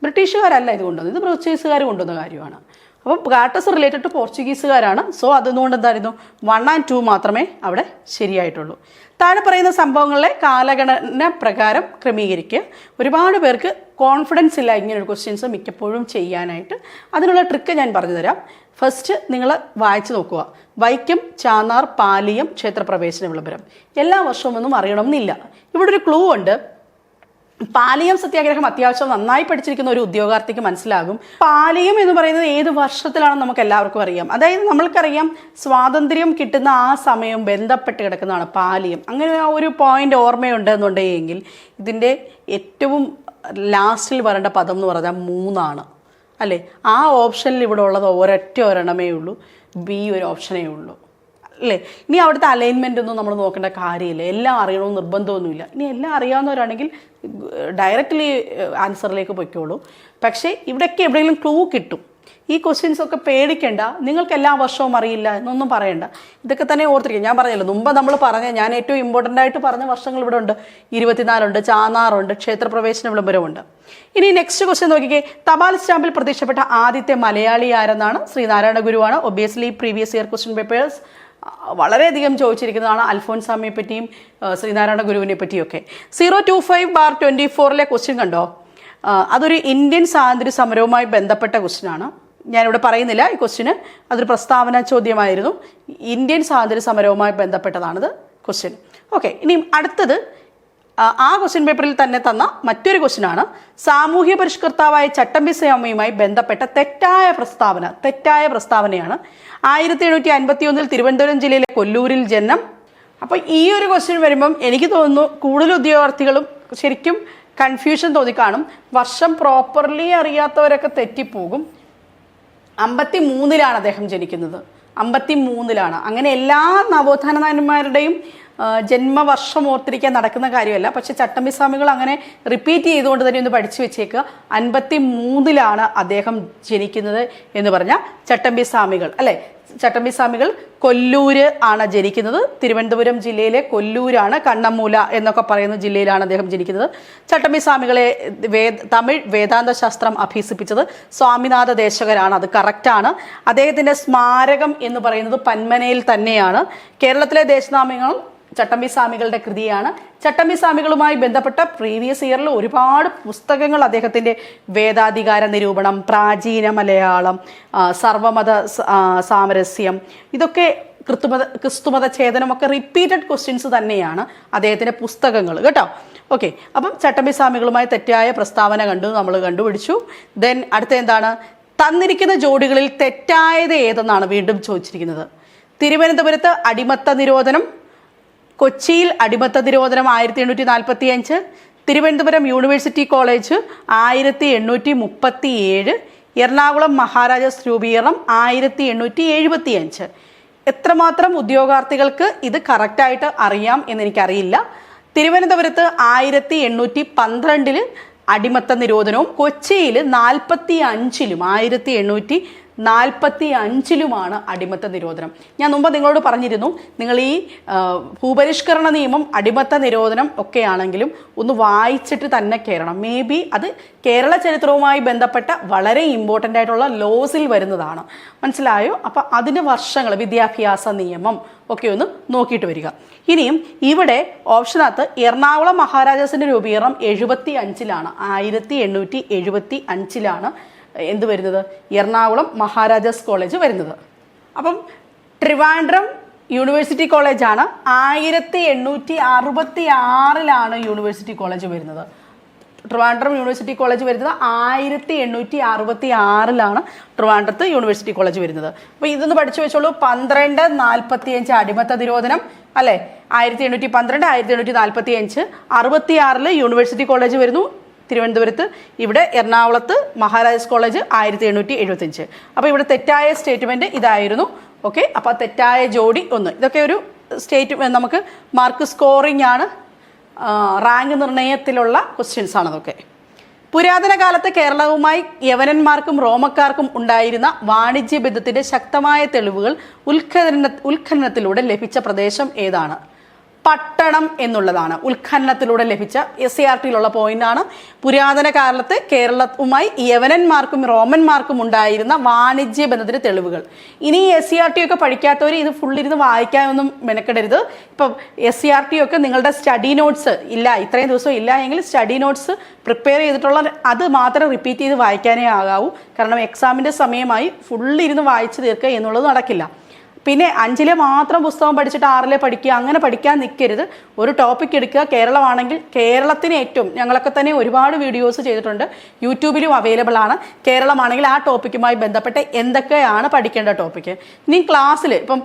ബ്രിട്ടീഷുകാരല്ല ഇത് കൊണ്ടുവന്നത്, ഇത് പോർച്ചുഗീസുകാർ കൊണ്ടുവന്ന കാര്യമാണ്. അപ്പം കാർട്ടസ് റിലേറ്റഡ് ടു പോർച്ചുഗീസുകാരാണ്. സോ അതുകൊണ്ട് എന്തായിരുന്നു 1 and 2 മാത്രമേ അവിടെ ശരിയായിട്ടുള്ളൂ. താഴെ പറയുന്ന സംഭവങ്ങളെ കാലഗണന പ്രകാരം ക്രമീകരിക്കുക. ഒരുപാട് പേർക്ക് കോൺഫിഡൻസ് ഇല്ല ഇങ്ങനൊരു ക്വസ്റ്റ്യൻസ് മിക്കപ്പോഴും ചെയ്യാനായിട്ട്. അതിനുള്ള ട്രിക്ക് ഞാൻ പറഞ്ഞു തരാം. ഫസ്റ്റ് നിങ്ങൾ വായിച്ചു നോക്കുക. വൈക്കം, ചാന്നാർ, പാലിയം ക്ഷേത്രപ്രവേശന വിളംബരം എല്ലാ വർഷവും ഒന്നും അറിയണമെന്നില്ല. ഇവിടെ ഒരു ക്ലൂ ഉണ്ട്. പാലിയം സത്യാഗ്രഹം അത്യാവശ്യം നന്നായി പഠിച്ചിരിക്കുന്ന ഒരു ഉദ്യോഗാർത്ഥിക്ക് മനസ്സിലാകും. പാലിയം എന്ന് പറയുന്നത് ഏത് വർഷത്തിലാണെന്ന് നമുക്ക് എല്ലാവർക്കും അറിയാം. അതായത് നമ്മൾക്കറിയാം സ്വാതന്ത്ര്യം കിട്ടുന്ന ആ സമയം ബന്ധപ്പെട്ട് കിടക്കുന്നതാണ് പാലിയം. അങ്ങനെ ആ ഒരു പോയിന്റ് ഓർമ്മയുണ്ടെന്നുണ്ടെങ്കിൽ ഇതിൻ്റെ ഏറ്റവും ലാസ്റ്റിൽ വരേണ്ട പദം എന്ന് പറഞ്ഞാൽ 3 അല്ലേ? ആ ഓപ്ഷനിൽ ഇവിടെ ഉള്ളത് ഒരെണ്ണമേ ഉള്ളൂ, ബി ഒരു ഓപ്ഷനേ ഉള്ളൂ അല്ലേ? ഇനി അവിടുത്തെ അലൈൻമെൻ്റ് ഒന്നും നമ്മൾ നോക്കേണ്ട കാര്യമില്ല. എല്ലാം അറിയണമെന്ന് നിർബന്ധമൊന്നുമില്ല. ഇനി എല്ലാം അറിയാവുന്നവരാണെങ്കിൽ ഡയറക്റ്റ്ലി ആൻസറിലേക്ക് പൊയ്ക്കോളൂ. പക്ഷേ ഇവിടെയൊക്കെ എവിടെയെങ്കിലും ക്ലൂ കിട്ടും. ഈ ക്വസ്റ്റ്യൻസ് ഒക്കെ പേടിക്കേണ്ട, നിങ്ങൾക്ക് എല്ലാ വർഷവും അറിയില്ല എന്നൊന്നും പറയണ്ട. ഇതൊക്കെ തന്നെ ഓർത്തിരിക്കും. ഞാൻ പറഞ്ഞല്ലോ, മുമ്പ് നമ്മൾ ഞാൻ ഏറ്റവും ഇമ്പോർട്ടൻ്റ് ആയിട്ട് പറഞ്ഞ വർഷങ്ങൾ ഇവിടെ ഉണ്ട്. 24 ഉണ്ട്, ചാന്നാറുണ്ട്, ക്ഷേത്രപ്രവേശന വിളംബരമുണ്ട്. ഇനി നെക്സ്റ്റ് ക്വസ്റ്റ്യൻ നോക്കിക്കേ. തപാൽ സ്റ്റാമ്പിൽ പ്രത്യക്ഷപ്പെട്ട ആദ്യത്തെ മലയാളി ആരെന്നാണ്? ശ്രീനാരായണ ഗുരുവാണ്. Obviously previous year question papers വളരെയധികം ചോദിച്ചിരിക്കുന്നതാണ് അൽഫോൻസാമിയെ പറ്റിയും ശ്രീനാരായണ ഗുരുവിനെ പറ്റിയൊക്കെ. 025/24 ക്വസ്റ്റ്യൻ കണ്ടോ? അതൊരു ഇന്ത്യൻ സ്വാതന്ത്ര്യ സമരവുമായി ബന്ധപ്പെട്ട ക്വസ്റ്റ്യനാണ്. ഞാനിവിടെ പറയുന്നില്ല ഈ ക്വസ്റ്റ്യന്, അതൊരു പ്രസ്താവന ചോദ്യമായിരുന്നു. ഇന്ത്യൻ സ്വാതന്ത്ര്യ സമരവുമായി ബന്ധപ്പെട്ടതാണിത് ക്വസ്റ്റ്യൻ. ഓക്കെ, ഇനി അടുത്തത് ആ ക്വസ്റ്റ്യൻ പേപ്പറിൽ തന്നെ തന്ന മറ്റൊരു ക്വസ്റ്റ്യനാണ്. സാമൂഹ്യ പരിഷ്കർത്താവായ ചട്ടമ്പി സ്വാമിയുമായി ബന്ധപ്പെട്ട തെറ്റായ പ്രസ്താവനയാണ്. 1751 തിരുവനന്തപുരം ജില്ലയിലെ കൊല്ലൂരിൽ ജനനം. അപ്പോൾ ഈ ഒരു ക്വസ്റ്റ്യൻ വരുമ്പം എനിക്ക് തോന്നുന്നു കൂടുതൽ ഉദ്യോഗാർത്ഥികളും ശരിക്കും കൺഫ്യൂഷൻ തോന്നിക്കാണും. വർഷം പ്രോപ്പർലി അറിയാത്തവരൊക്കെ തെറ്റിപ്പോകും. 53 അദ്ദേഹം ജനിക്കുന്നത്. 53 അങ്ങനെ എല്ലാ നവോത്ഥാന നായന്മാരുടെയും ജന്മവർഷം ഓർത്തിരിക്കാൻ നടക്കുന്ന കാര്യമല്ല. പക്ഷെ ചട്ടമ്പി സ്വാമികൾ അങ്ങനെ റിപ്പീറ്റ് ചെയ്തുകൊണ്ട് തന്നെ ഒന്ന് പഠിച്ചു വെച്ചേക്കുക. 53 അദ്ദേഹം ജനിക്കുന്നത് എന്ന് പറഞ്ഞാൽ ചട്ടമ്പി സ്വാമികൾ അല്ലെ. ചട്ടമ്പി സ്വാമികൾ കൊല്ലൂര് ആണ് ജനിക്കുന്നത്. തിരുവനന്തപുരം ജില്ലയിലെ കൊല്ലൂരാണ്, കണ്ണമ്മൂല എന്നൊക്കെ പറയുന്ന ജില്ലയിലാണ് അദ്ദേഹം ജനിക്കുന്നത്. ചട്ടമ്പി സ്വാമികളെ തമിഴ് വേദാന്ത ശാസ്ത്രം അഭ്യസിപ്പിച്ചത് സ്വാമിനാഥ ദേശകരാണ്. അത് കറക്റ്റാണ്. അദ്ദേഹത്തിന്റെ സ്മാരകം എന്ന് പറയുന്നത് പന്മനയിൽ തന്നെയാണ്. കേരളത്തിലെ ദേശനാമങ്ങൾ ചട്ടമ്പി സ്വാമികളുടെ കൃതിയാണ്. ചട്ടമ്പി സ്വാമികളുമായി ബന്ധപ്പെട്ട പ്രീവിയസ് ഇയറിൽ ഒരുപാട് പുസ്തകങ്ങൾ അദ്ദേഹത്തിന്റെ വേദാധികാര നിരൂപണം, പ്രാചീന മലയാളം, സർവമത സാമരസ്യം, ഇതൊക്കെ ക്രിസ്തുമത ഛേദനമൊക്കെ റിപ്പീറ്റഡ് ക്വസ്റ്റ്യൻസ് തന്നെയാണ് അദ്ദേഹത്തിന്റെ പുസ്തകങ്ങൾ കേട്ടോ. ഓക്കെ, അപ്പം ചട്ടമ്പി സ്വാമികളുമായി തെറ്റായ പ്രസ്താവന നമ്മൾ കണ്ടുപിടിച്ചു. ദെൻ അടുത്ത എന്താണ്? തന്നിരിക്കുന്ന ജോഡികളിൽ തെറ്റായത് ഏതെന്നാണ് വീണ്ടും ചോദിച്ചിരിക്കുന്നത്. തിരുവനന്തപുരത്ത് അടിമത്ത നിരോധനം, കൊച്ചിയിൽ അടിമത്ത നിരോധനം 1845, തിരുവനന്തപുരം യൂണിവേഴ്സിറ്റി കോളേജ് 1837, എറണാകുളം മഹാരാജാസ് രൂപീകരണം 1875. എത്രമാത്രം ഉദ്യോഗാർത്ഥികൾക്ക് ഇത് കറക്റ്റായിട്ട് അറിയാം എന്നെനിക്കറിയില്ല. തിരുവനന്തപുരത്ത് 1812 അടിമത്ത നിരോധനവും കൊച്ചിയിൽ 1845 അടിമത്ത നിരോധനം. ഞാൻ മുമ്പ് നിങ്ങളോട് പറഞ്ഞിരുന്നു, നിങ്ങൾ ഈ ഭൂപരിഷ്കരണ നിയമം, അടിമത്ത നിരോധനം ഒക്കെ ആണെങ്കിലും ഒന്ന് വായിച്ചിട്ട് തന്നെ കയറണം. മേ ബി അത് കേരള ചരിത്രവുമായി ബന്ധപ്പെട്ട വളരെ ഇമ്പോർട്ടൻ്റ് ആയിട്ടുള്ള ലോസിൽ വരുന്നതാണ്. മനസ്സിലായോ? അപ്പം അതിന് വർഷങ്ങൾ, വിദ്യാഭ്യാസ നിയമം ഒക്കെ ഒന്ന് നോക്കിയിട്ട് വരിക. ഇനിയും ഇവിടെ ഓപ്ഷനകത്ത് എറണാകുളം മഹാരാജാസിന്റെ രൂപീകരണം 75 1875 എന്ത് വരുന്നത്? എറണാകുളം മഹാരാജാസ് കോളേജ് വരുന്നത്. അപ്പം ട്രിവാൻഡ്രം യൂണിവേഴ്സിറ്റി കോളേജാണ് 1866 യൂണിവേഴ്സിറ്റി കോളേജ് വരുന്നത്. ട്രിവാൻഡ്രം യൂണിവേഴ്സിറ്റി കോളേജ് വരുന്നത് 1866 ട്രിവാൻഡ്രത്ത് യൂണിവേഴ്സിറ്റി കോളേജ് വരുന്നത്. അപ്പോൾ ഇതൊന്ന് പഠിച്ചു വെച്ചോളൂ. 1245 അടിമത്ത നിരോധനം അല്ലെ, 1812 1845. 66 യൂണിവേഴ്സിറ്റി കോളേജ് വരുന്നു തിരുവനന്തപുരത്ത്. ഇവിടെ എറണാകുളത്ത് മഹാരാജാസ് കോളേജ് 1875. അപ്പോൾ ഇവിടെ തെറ്റായ സ്റ്റേറ്റ്മെന്റ് ഇതായിരുന്നു. ഓക്കെ, അപ്പോൾ തെറ്റായ ജോഡി 1. ഇതൊക്കെ ഒരു സ്റ്റേറ്റ്മെന്റ്, നമുക്ക് മാർക്ക് സ്കോറിംഗ് ആണ്, റാങ്ക് നിർണയത്തിലുള്ള ക്വസ്റ്റ്യൻസ് ആണ് അതൊക്കെ. പുരാതന കാലത്ത് കേരളവുമായി യവനന്മാർക്കും റോമക്കാർക്കും ഉണ്ടായിരുന്ന വാണിജ്യ ബന്ധത്തിന്റെ ശക്തമായ തെളിവുകൾ ഉത്ഖനനത്തിലൂടെ ലഭിച്ച പ്രദേശം ഏതാണ്? പട്ടണം എന്നുള്ളതാണ് ഉത്ഖനനത്തിലൂടെ ലഭിച്ച SCERT-യിലുള്ള പോയിന്റാണ്. പുരാതന കാലത്ത് കേരളവുമായി യവനന്മാർക്കും റോമന്മാർക്കും ഉണ്ടായിരുന്ന വാണിജ്യ ബന്ധത്തിന്റെ തെളിവുകൾ. ഇനി SCERT ഒക്കെ പഠിക്കാത്തവർ ഇത് ഫുള്ളിരുന്ന് വായിക്കാനൊന്നും മെനക്കെടരുത്. ഇപ്പം SCERT ഒക്കെ നിങ്ങളുടെ സ്റ്റഡി നോട്ട്സ് ഇല്ല, ഇത്രയും ദിവസം ഇല്ല എങ്കിൽ സ്റ്റഡി നോട്ട്സ് പ്രിപ്പയർ ചെയ്തിട്ടുള്ള അത് മാത്രം റിപ്പീറ്റ് ചെയ്ത് വായിക്കാനേ ആകാവൂ. കാരണം എക്സാമിന്റെ സമയമായി ഫുള്ളിരുന്ന് വായിച്ചു തീർക്കുക എന്നുള്ളത് നടക്കില്ല. പിന്നെ 5 മാത്രം പുസ്തകം പഠിച്ചിട്ട് 6 പഠിക്കുക, അങ്ങനെ പഠിക്കാൻ നിൽക്കരുത്. ഒരു ടോപ്പിക് എടുക്കുക. കേരളമാണെങ്കിൽ കേരളത്തിന് ഏറ്റവും, ഞങ്ങളൊക്കെ തന്നെ ഒരുപാട് വീഡിയോസ് ചെയ്തിട്ടുണ്ട്, യൂട്യൂബിലും അവൈലബിൾ ആണ്. കേരളമാണെങ്കിൽ ആ ടോപ്പിക്കുമായി ബന്ധപ്പെട്ട് എന്തൊക്കെയാണ് പഠിക്കേണ്ട ടോപ്പിക്ക്. ഇനി ക്ലാസ്സിൽ ഇപ്പം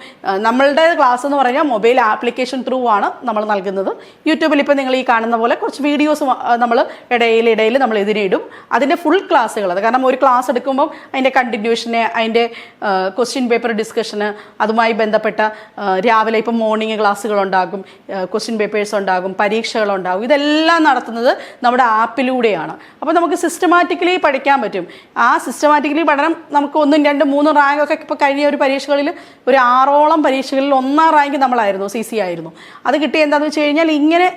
നമ്മളുടെ ക്ലാസ് എന്ന് പറഞ്ഞാൽ മൊബൈൽ ആപ്ലിക്കേഷൻ ത്രൂ ആണ് നമ്മൾ നൽകുന്നത്. യൂട്യൂബിൽ ഇപ്പം നിങ്ങൾ ഈ കാണുന്ന പോലെ കുറച്ച് വീഡിയോസ് നമ്മൾ ഇടയിൽ നമ്മൾ ഇതിനിടും. അതിൻ്റെ ഫുൾ ക്ലാസ്സുകൾ, അത് കാരണം ഒരു ക്ലാസ് എടുക്കുമ്പോൾ അതിൻ്റെ കണ്ടിന്യൂഷന്, അതിൻ്റെ ക്വസ്റ്റ്യൻ പേപ്പർ ഡിസ്കഷന്, അതുമായി ബന്ധപ്പെട്ട രാവിലെ ഇപ്പം മോർണിംഗ് ക്ലാസ്സുകളുണ്ടാകും, ക്വസ്റ്റ്യൻ പേപ്പേഴ്സ് ഉണ്ടാകും, പരീക്ഷകളുണ്ടാകും. ഇതെല്ലാം നടത്തുന്നത് നമ്മുടെ ആപ്പിലൂടെയാണ്. അപ്പോൾ നമുക്ക് സിസ്റ്റമാറ്റിക്കലി പഠിക്കാൻ പറ്റും. ആ സിസ്റ്റമാറ്റിക്കലി പഠനം നമുക്ക് 1, 2, 3 റാങ്കൊക്കെ ഇപ്പോൾ കഴിഞ്ഞ ഒരു പരീക്ഷകളിൽ ഒരു 6ഓളം പരീക്ഷകളിൽ 1ാം റാങ്ക് നമ്മളായിരുന്നു, CC ആയിരുന്നു. അത് കിട്ടിയ എന്താണെന്ന് വെച്ച് കഴിഞ്ഞാൽ ഇങ്ങനെ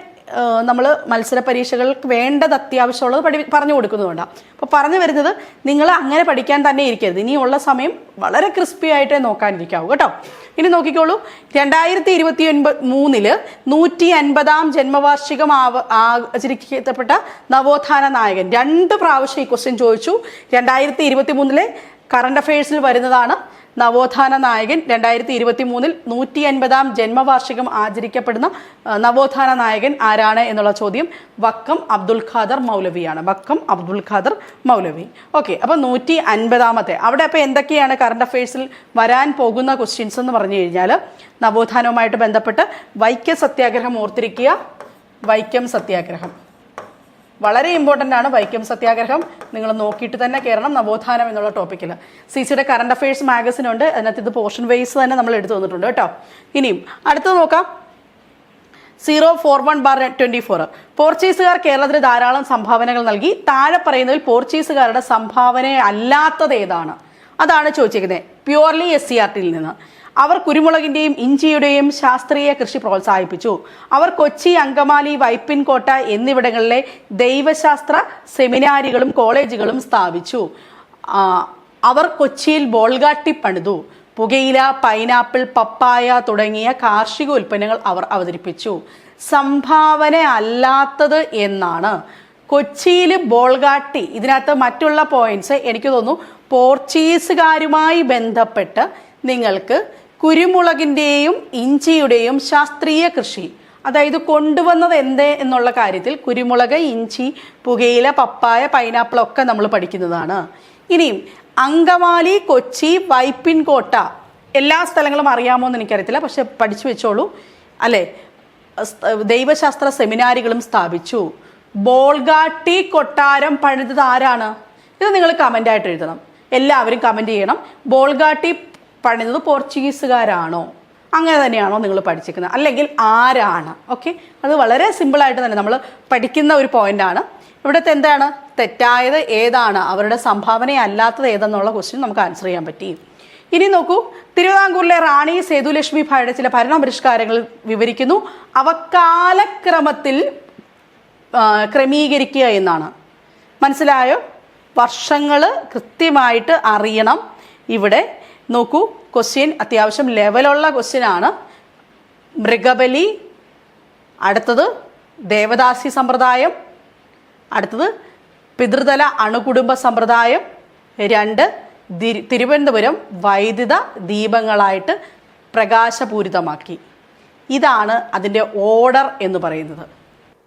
നമ്മൾ മത്സര പരീക്ഷകൾക്ക് വേണ്ടത് അത്യാവശ്യമുള്ളത് പറഞ്ഞു കൊടുക്കുന്നതുകൊണ്ടാണ്. അപ്പോൾ പറഞ്ഞു വരുന്നത് നിങ്ങൾ അങ്ങനെ പഠിക്കാൻ തന്നെ ഇരിക്കരുത്. ഇനിയുള്ള സമയം വളരെ ക്രിസ്പി ആയിട്ടേ നോക്കാനിരിക്കാവൂ കേട്ടോ. ഇനി നോക്കിക്കോളൂ, 2023 150ാം ജന്മവാർഷികം ആചരിക്കപ്പെട്ട നവോത്ഥാന നായകൻ. 2 പ്രാവശ്യം ഈ ക്വസ്റ്റ്യൻ ചോദിച്ചു. 2023 കറണ്ട് അഫയേഴ്സിൽ വരുന്നതാണ്. നവോത്ഥാന നായകൻ 2023 150ാം ജന്മവാർഷികം ആചരിക്കപ്പെടുന്ന നവോത്ഥാന നായകൻ ആരാണ് എന്നുള്ള ചോദ്യം വക്കം അബ്ദുൽ ഖാദർ മൗലവിയാണ്. വക്കം അബ്ദുൽ ഖാദർ മൗലവി. ഓക്കെ, അപ്പോൾ 150ാമത്തെ അവിടെ അപ്പോൾ എന്തൊക്കെയാണ് കറണ്ട് അഫയേഴ്സിൽ വരാൻ പോകുന്ന ക്വസ്റ്റ്യൻസ് എന്ന് പറഞ്ഞു കഴിഞ്ഞാൽ, നവോത്ഥാനവുമായിട്ട് ബന്ധപ്പെട്ട് വൈക്കം സത്യാഗ്രഹം ഓർത്തിരിക്കുക. വൈക്കം സത്യാഗ്രഹം വളരെ ഇമ്പോർട്ടൻ്റ് ആണ്. വൈക്കം സത്യാഗ്രഹം നിങ്ങൾ നോക്കിയിട്ട് തന്നെ കയറണം. നവോത്ഥാനം എന്നുള്ള ടോപ്പിക്കിൽ CCയുടെ കറണ്ട് അഫയേഴ്സ് മാഗസിൻ ഉണ്ട്, അതിനകത്ത് ഇത് പോർഷൻ വൈസ് തന്നെ നമ്മൾ എടുത്തു തന്നിട്ടുണ്ട് കേട്ടോ. ഇനിയും അടുത്തത് നോക്കാം, 041/24. പോർച്ചുഗീസുകാർ കേരളത്തിന് ധാരാളം സംഭാവനകൾ നൽകി. താഴെ പറയുന്നതിൽ പോർച്ചുഗീസുകാരുടെ സംഭാവന അല്ലാത്തത് ഏതാണ്? അതാണ് ചോദിച്ചിരിക്കുന്നത്. പ്യുവർലി SCRTയിൽ നിന്ന്. അവർ കുരുമുളകിൻ്റെയും ഇഞ്ചിയുടെയും ശാസ്ത്രീയ കൃഷി പ്രോത്സാഹിപ്പിച്ചു. അവർ കൊച്ചി, അങ്കമാലി, വൈപ്പിൻകോട്ട എന്നിവിടങ്ങളിലെ ദൈവശാസ്ത്ര സെമിനാരികളും കോളേജുകളും സ്ഥാപിച്ചു. അവർ കൊച്ചിയിൽ ബോൾഗാട്ടി പണിതു. പുകയില, പൈനാപ്പിൾ, പപ്പായ തുടങ്ങിയ കാർഷിക ഉൽപ്പന്നങ്ങൾ അവർ അവതരിപ്പിച്ചു. സംഭാവന അല്ലാത്തത് എന്നാണ്. കൊച്ചിയിൽ ബോൾഗാട്ടി. ഇതിനകത്ത് മറ്റുള്ള പോയിന്റ്സ് എനിക്ക് തോന്നുന്നു പോർച്ചുഗീസുകാരുമായി ബന്ധപ്പെട്ട് നിങ്ങൾക്ക് കുരുമുളകിൻ്റെയും ഇഞ്ചിയുടെയും ശാസ്ത്രീയ കൃഷി, അതായത് കൊണ്ടുവന്നത് എന്ത് എന്നുള്ള കാര്യത്തിൽ കുരുമുളക്, ഇഞ്ചി, പുകയില, പപ്പായ, പൈനാപ്പിൾ ഒക്കെ നമ്മൾ പഠിക്കുന്നതാണ്. ഇനിയും അങ്കമാലി, കൊച്ചി, വൈപ്പിൻകോട്ട എല്ലാ സ്ഥലങ്ങളും അറിയാമോ എന്ന് എനിക്കറിയത്തില്ല, പക്ഷെ പഠിച്ചു വെച്ചോളൂ അല്ലേ. ദൈവശാസ്ത്ര സെമിനാരികളും സ്ഥാപിച്ചു. ബോൾഗാട്ടി കൊട്ടാരം പണിതത് ആരാണ്? ഇത് നിങ്ങൾ കമൻ്റായിട്ട് എഴുതണം. എല്ലാവരും കമൻറ്റ് ചെയ്യണം. ബോൾഗാട്ടി പണിതത് പോർച്ചുഗീസുകാരാണോ, അങ്ങനെ തന്നെയാണോ നിങ്ങൾ പഠിച്ചിരിക്കുന്നത്, അല്ലെങ്കിൽ ആരാണ്? ഓക്കെ, അത് വളരെ സിമ്പിളായിട്ട് തന്നെ നമ്മൾ പഠിക്കുന്ന ഒരു പോയിന്റാണ്. ഇവിടുത്തെ എന്താണ് തെറ്റായത് ഏതാണ്, അവരുടെ സംഭാവന അല്ലാത്തത് ഏതെന്നുള്ള ക്വസ്റ്റ്യൻ നമുക്ക് ആൻസർ ചെയ്യാൻ പറ്റി. ഇനി നോക്കൂ, തിരുവിതാംകൂറിലെ റാണി സേതുലക്ഷ്മി ഭായുടെ ചില ഭരണപരിഷ്കാരങ്ങൾ വിവരിക്കുന്നു. അവ കാലക്രമത്തിൽ ക്രമീകരിക്കുക എന്നാണ്. മനസ്സിലായോ? വർഷങ്ങൾ കൃത്യമായിട്ട് അറിയണം. ഇവിടെ നോക്കൂ, ക്വസ്റ്റ്യൻ അത്യാവശ്യം ലെവലുള്ള ക്വസ്റ്റ്യൻ ആണ്. മൃഗബലി, അടുത്തത് ദേവദാസി സമ്പ്രദായം, അടുത്തത് പിതൃതല അണുകുടുംബ സമ്പ്രദായം, 2 തിരുവനന്തപുരം വൈദ്യുത ദീപങ്ങളായിട്ട് പ്രകാശപൂരിതമാക്കി. ഇതാണ് അതിൻ്റെ ഓർഡർ എന്ന് പറയുന്നത്.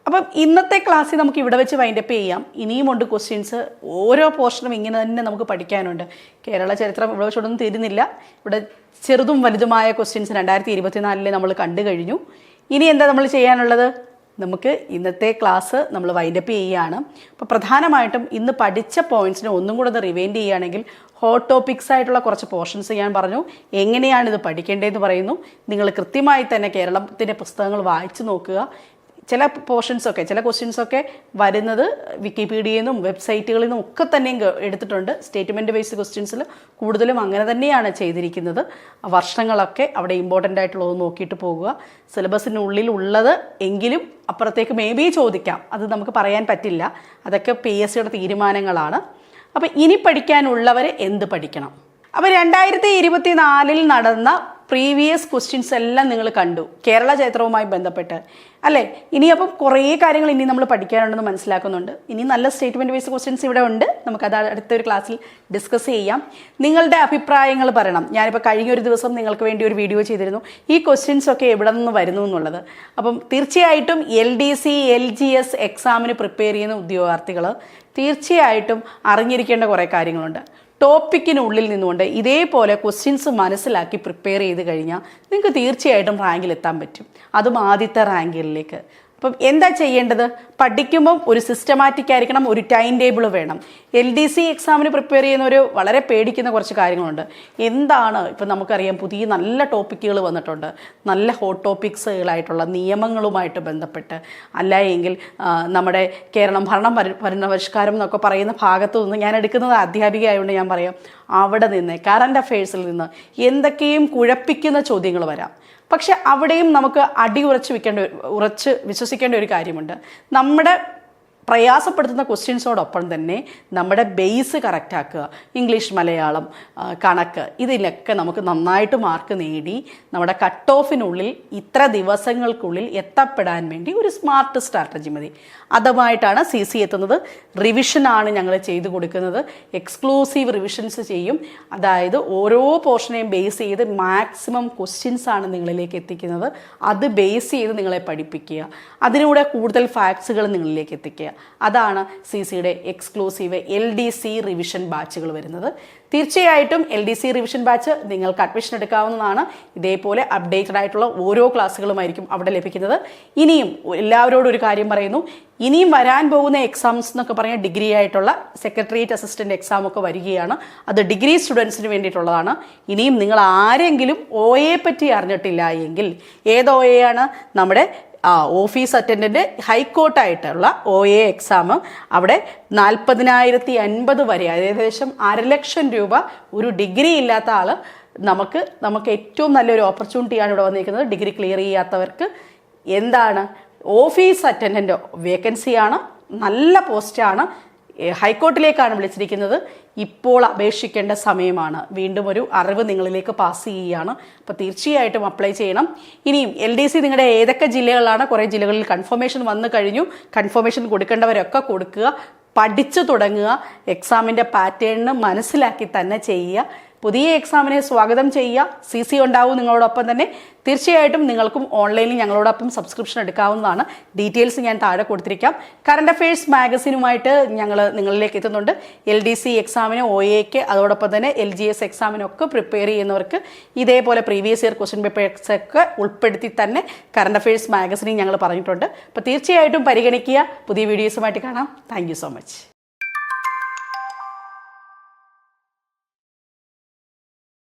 അപ്പം ഇന്നത്തെ ക്ലാസ്സിൽ നമുക്ക് ഇവിടെ വെച്ച് വൈൻഡപ്പ് ചെയ്യാം. ഇനിയുമുണ്ട് ക്വസ്റ്റ്യൻസ്. ഓരോ പോർഷനും ഇങ്ങനെ തന്നെ നമുക്ക് പഠിക്കാനുണ്ട്. കേരള ചരിത്രം ഇവിടെ വെച്ചോടൊന്നും തീരുന്നില്ല. ഇവിടെ ചെറുതും വലുതുമായ ക്വസ്റ്റ്യൻസ് 2024 നമ്മൾ കണ്ടു കഴിഞ്ഞു. ഇനി എന്താ നമ്മൾ ചെയ്യാനുള്ളത്? നമുക്ക് ഇന്നത്തെ ക്ലാസ് നമ്മൾ വൈൻഡപ്പ് ചെയ്യുകയാണ്. അപ്പോൾ പ്രധാനമായിട്ടും ഇന്ന് പഠിച്ച പോയിന്റ്സിനെ ഒന്നും കൂടെ ഒന്ന് റിവൈൻഡ് ചെയ്യുകയാണെങ്കിൽ ഹോട്ട് ടോപ്പിക്സ് ആയിട്ടുള്ള കുറച്ച് പോർഷൻസ് ഞാൻ പറഞ്ഞു. എങ്ങനെയാണ് ഇത് പഠിക്കേണ്ടതെന്ന് പറയുന്നു. നിങ്ങൾ കൃത്യമായി തന്നെ കേരളത്തിൻ്റെ പുസ്തകങ്ങൾ വായിച്ചു നോക്കുക. ചില പോർഷൻസൊക്കെ, ചില ക്വസ്റ്റ്യൻസൊക്കെ വരുന്നത് വിക്കിപീഡിയയിൽ നിന്നും വെബ്സൈറ്റുകളിൽ നിന്നും ഒക്കെ തന്നെ എടുത്തിട്ടുണ്ട്. സ്റ്റേറ്റ്മെൻറ്റ് ബേസ്ഡ് ക്വസ്റ്റ്യൻസിൽ കൂടുതലും അങ്ങനെ തന്നെയാണ് ചെയ്തിരിക്കുന്നത്. വർഷങ്ങളൊക്കെ അവിടെ ഇമ്പോർട്ടൻ്റ് ആയിട്ടുള്ളത് നോക്കിയിട്ട് പോകുക. സിലബസിനുള്ളിൽ ഉള്ളത് എങ്കിലും അപ്പുറത്തേക്ക് മേ ബി ചോദിക്കാം, അത് നമുക്ക് പറയാൻ പറ്റില്ല. അതൊക്കെ PSCയുടെ തീരുമാനങ്ങളാണ്. അപ്പോൾ ഇനി പഠിക്കാനുള്ളവർ എന്ത് പഠിക്കണം? അപ്പോൾ 2024 നടന്ന പ്രീവിയസ് ക്വസ്റ്റ്യൻസ് എല്ലാം നിങ്ങൾ കണ്ടു, കേരള ചരിത്രവുമായി ബന്ധപ്പെട്ട് അല്ലേ. ഇനിയപ്പം കുറേ കാര്യങ്ങൾ ഇനി നമ്മൾ പഠിക്കാനുണ്ടെന്ന് മനസ്സിലാക്കുന്നുണ്ട്. ഇനി നല്ല സ്റ്റേറ്റ്മെൻറ്റ് ബേസ്ഡ് ക്വസ്റ്റ്യൻസ് ഇവിടെ ഉണ്ട്. നമുക്കത് അടുത്തൊരു ക്ലാസ്സിൽ ഡിസ്കസ് ചെയ്യാം. നിങ്ങളുടെ അഭിപ്രായങ്ങൾ പറയണം. ഞാനിപ്പോൾ കഴിഞ്ഞൊരു ദിവസം നിങ്ങൾക്ക് വേണ്ടി ഒരു വീഡിയോ ചെയ്തിരുന്നു, ഈ ക്വസ്റ്റ്യൻസ് ഒക്കെ എവിടെ നിന്ന് വരുന്നു എന്നുള്ളത്. അപ്പം തീർച്ചയായിട്ടും LDC LGS എക്സാമിന് പ്രിപ്പയർ ചെയ്യുന്ന ഉദ്യോഗാർത്ഥികൾ തീർച്ചയായിട്ടും അറിഞ്ഞിരിക്കേണ്ട കുറേ കാര്യങ്ങളുണ്ട്. ടോപ്പിക്കിനുള്ളിൽ നിന്നുകൊണ്ട് ഇതേപോലെ ക്വസ്റ്റ്യൻസ് മനസ്സിലാക്കി പ്രിപ്പയർ ചെയ്ത് കഴിഞ്ഞാൽ നിങ്ങൾക്ക് തീർച്ചയായിട്ടും റാങ്കിൽ എത്താൻ പറ്റും. അതും ആദ്യത്തെ റാങ്കിലേക്ക്. അപ്പം എന്താ ചെയ്യേണ്ടത്? പഠിക്കുമ്പം ഒരു സിസ്റ്റമാറ്റിക് ആയിരിക്കണം, ഒരു ടൈം ടേബിൾ വേണം. LDC എക്സാമിന് പ്രിപ്പയർ ചെയ്യുന്നവർ വളരെ പേടിക്കുന്ന കുറച്ച് കാര്യങ്ങളുണ്ട്. എന്താണ് ഇപ്പം നമുക്കറിയാം, പുതിയ നല്ല ടോപ്പിക്കുകൾ വന്നിട്ടുണ്ട്, നല്ല ഹോട്ട് ടോപ്പിക്സുകളായിട്ടുള്ള നിയമങ്ങളുമായിട്ട് ബന്ധപ്പെട്ട്. അല്ല എങ്കിൽ നമ്മുടെ കേരളം ഭരണപരിഷ്കാരം എന്നൊക്കെ പറയുന്ന ഭാഗത്തു നിന്ന്, ഞാൻ എടുക്കുന്നത് അധ്യാപിക ആയതുകൊണ്ട് ഞാൻ പറയാം, അവിടെ നിന്ന് കറണ്ട് അഫയേഴ്സിൽ നിന്ന് എന്തൊക്കെയും കുഴപ്പിക്കുന്ന ചോദ്യങ്ങൾ വരാം. പക്ഷെ അവിടെയും നമുക്ക് ഉറച്ച് വിശ്വസിക്കേണ്ട ഒരു കാര്യമുണ്ട്. നമ്മുടെ പ്രയാസപ്പെടുത്തുന്ന ക്വസ്റ്റ്യൻസോടൊപ്പം തന്നെ നമ്മുടെ ബേസ് കറക്റ്റ് ആക്കുക. ഇംഗ്ലീഷ്, മലയാളം, കണക്ക്, ഇതിലൊക്കെ നമുക്ക് നന്നായിട്ട് മാർക്ക് നേടി നമ്മുടെ കട്ട് ഓഫിനുള്ളിൽ ഇത്ര ദിവസങ്ങൾക്കുള്ളിൽ എത്തപ്പെടാൻ വേണ്ടി ഒരു സ്മാർട്ട് സ്ട്രാറ്റജി മതി. അതുമായിട്ടാണ് CC എത്തുന്നത്. റിവിഷനാണ് ഞങ്ങൾ ചെയ്തു കൊടുക്കുന്നത്. എക്സ്ക്ലൂസീവ് റിവിഷൻസ് ചെയ്യും. അതായത് ഓരോ പോർഷനെയും ബേസ് ചെയ്ത് മാക്സിമം ക്വസ്റ്റ്യൻസ് ആണ് നിങ്ങളിലേക്ക് എത്തിക്കുന്നത്. അത് ബേസ് ചെയ്ത് നിങ്ങളെ പഠിപ്പിക്കുക. അതിലൂടെ കൂടുതൽ ഫാക്ട്സുകൾ നിങ്ങളിലേക്ക് എത്തിക്കുക. അതാണ് CCയുടെ എക്സ്ക്ലൂസീവ് LDC റിവിഷൻ ബാച്ചുകൾ വരുന്നത്. തീർച്ചയായിട്ടും LDC റിവിഷൻ ബാച്ച് നിങ്ങൾക്ക് അഡ്മിഷൻ എടുക്കാവുന്നതാണ്. ഇതേപോലെ അപ്ഡേറ്റഡ് ആയിട്ടുള്ള ഓരോ ക്ലാസ്സുകളുമായിരിക്കും അവിടെ ലഭിക്കുന്നത്. ഇനിയും എല്ലാവരോടും ഒരു കാര്യം പറയുന്നു, ഇനിയും വരാൻ പോകുന്ന എക്സാംസ് എന്നൊക്കെ പറഞ്ഞാൽ ഡിഗ്രി ആയിട്ടുള്ള സെക്രട്ടേറിയറ്റ് അസിസ്റ്റന്റ് എക്സാം ഒക്കെ വരികയാണ്. അത് ഡിഗ്രി സ്റ്റുഡൻസിന് വേണ്ടിയിട്ടുള്ളതാണ്. ഇനിയും നിങ്ങൾ ആരെങ്കിലും OA പറ്റി അറിഞ്ഞിട്ടില്ല എങ്കിൽ, ഏത് OA ആണ്? നമ്മുടെ ഓഫീസ് അറ്റൻഡൻറ്റ് ഹൈക്കോർട്ടായിട്ടുള്ള OA എക്സാം. അവിടെ 40,050 വരെ, ഏകദേശം 1,00,000 രൂപ ഒരു ഡിഗ്രി ഇല്ലാത്ത ആൾ നമുക്ക് ഏറ്റവും നല്ലൊരു ഓപ്പർച്യൂണിറ്റിയാണ് ഇവിടെ വന്നിരിക്കുന്നത്. ഡിഗ്രി ക്ലിയർ ചെയ്യാത്തവർക്ക് എന്താണ്, ഓഫീസ് അറ്റൻഡൻറ്റ് വേക്കൻസിയാണ്, നല്ല പോസ്റ്റാണ്, ഹൈക്കോർട്ടിലേക്കാണ് വിളിച്ചിരിക്കുന്നത്. ഇപ്പോൾ അപേക്ഷിക്കേണ്ട സമയമാണ്. വീണ്ടും ഒരു അറിവ് നിങ്ങളിലേക്ക് പാസ് ചെയ്യുകയാണ്. അപ്പോൾ തീർച്ചയായിട്ടും അപ്ലൈ ചെയ്യണം. ഇനിയും LDC നിങ്ങളുടെ ഏതൊക്കെ ജില്ലകളാണ്? കുറേ ജില്ലകളിൽ കൺഫർമേഷൻ വന്നു കഴിഞ്ഞു. കൺഫർമേഷൻ കൊടുക്കേണ്ടവരൊക്കെ കൊടുക്കുക. പഠിച്ചു തുടങ്ങുക. എക്സാമിൻ്റെ പാറ്റേണിന് മനസ്സിലാക്കി തന്നെ ചെയ്യുക. പുതിയ എക്സാമിനെ സ്വാഗതം ചെയ്യുക. CC ഉണ്ടാവും നിങ്ങളോടൊപ്പം തന്നെ. തീർച്ചയായിട്ടും നിങ്ങൾക്കും ഓൺലൈനിൽ ഞങ്ങളോടൊപ്പം സബ്സ്ക്രിപ്ഷൻ എടുക്കാവുന്നതാണ്. ഡീറ്റെയിൽസ് ഞാൻ താഴെ കൊടുത്തിരിക്കാം. കറണ്ട് അഫയേഴ്സ് മാഗസിനുമായിട്ട് ഞങ്ങൾ നിങ്ങളിലേക്ക് എത്തുന്നുണ്ട്. LDC എക്സാമിന്, OAക്ക്, അതോടൊപ്പം തന്നെ LGS എക്സാമിനൊക്കെ പ്രിപ്പയർ ചെയ്യുന്നവർക്ക് ഇതേപോലെ പ്രീവിയസ് ഇയർ ക്വസ്റ്റ്യൻ പേപ്പേഴ്സ് ഒക്കെ ഉൾപ്പെടുത്തി തന്നെ കറണ്ട് അഫയേഴ്സ് മാഗസിനിൽ ഞങ്ങൾ പറഞ്ഞിട്ടുണ്ട്. അപ്പോൾ തീർച്ചയായിട്ടും പരിഗണിക്കുക. പുതിയ വീഡിയോസുമായിട്ട് കാണാം. Thank you so much.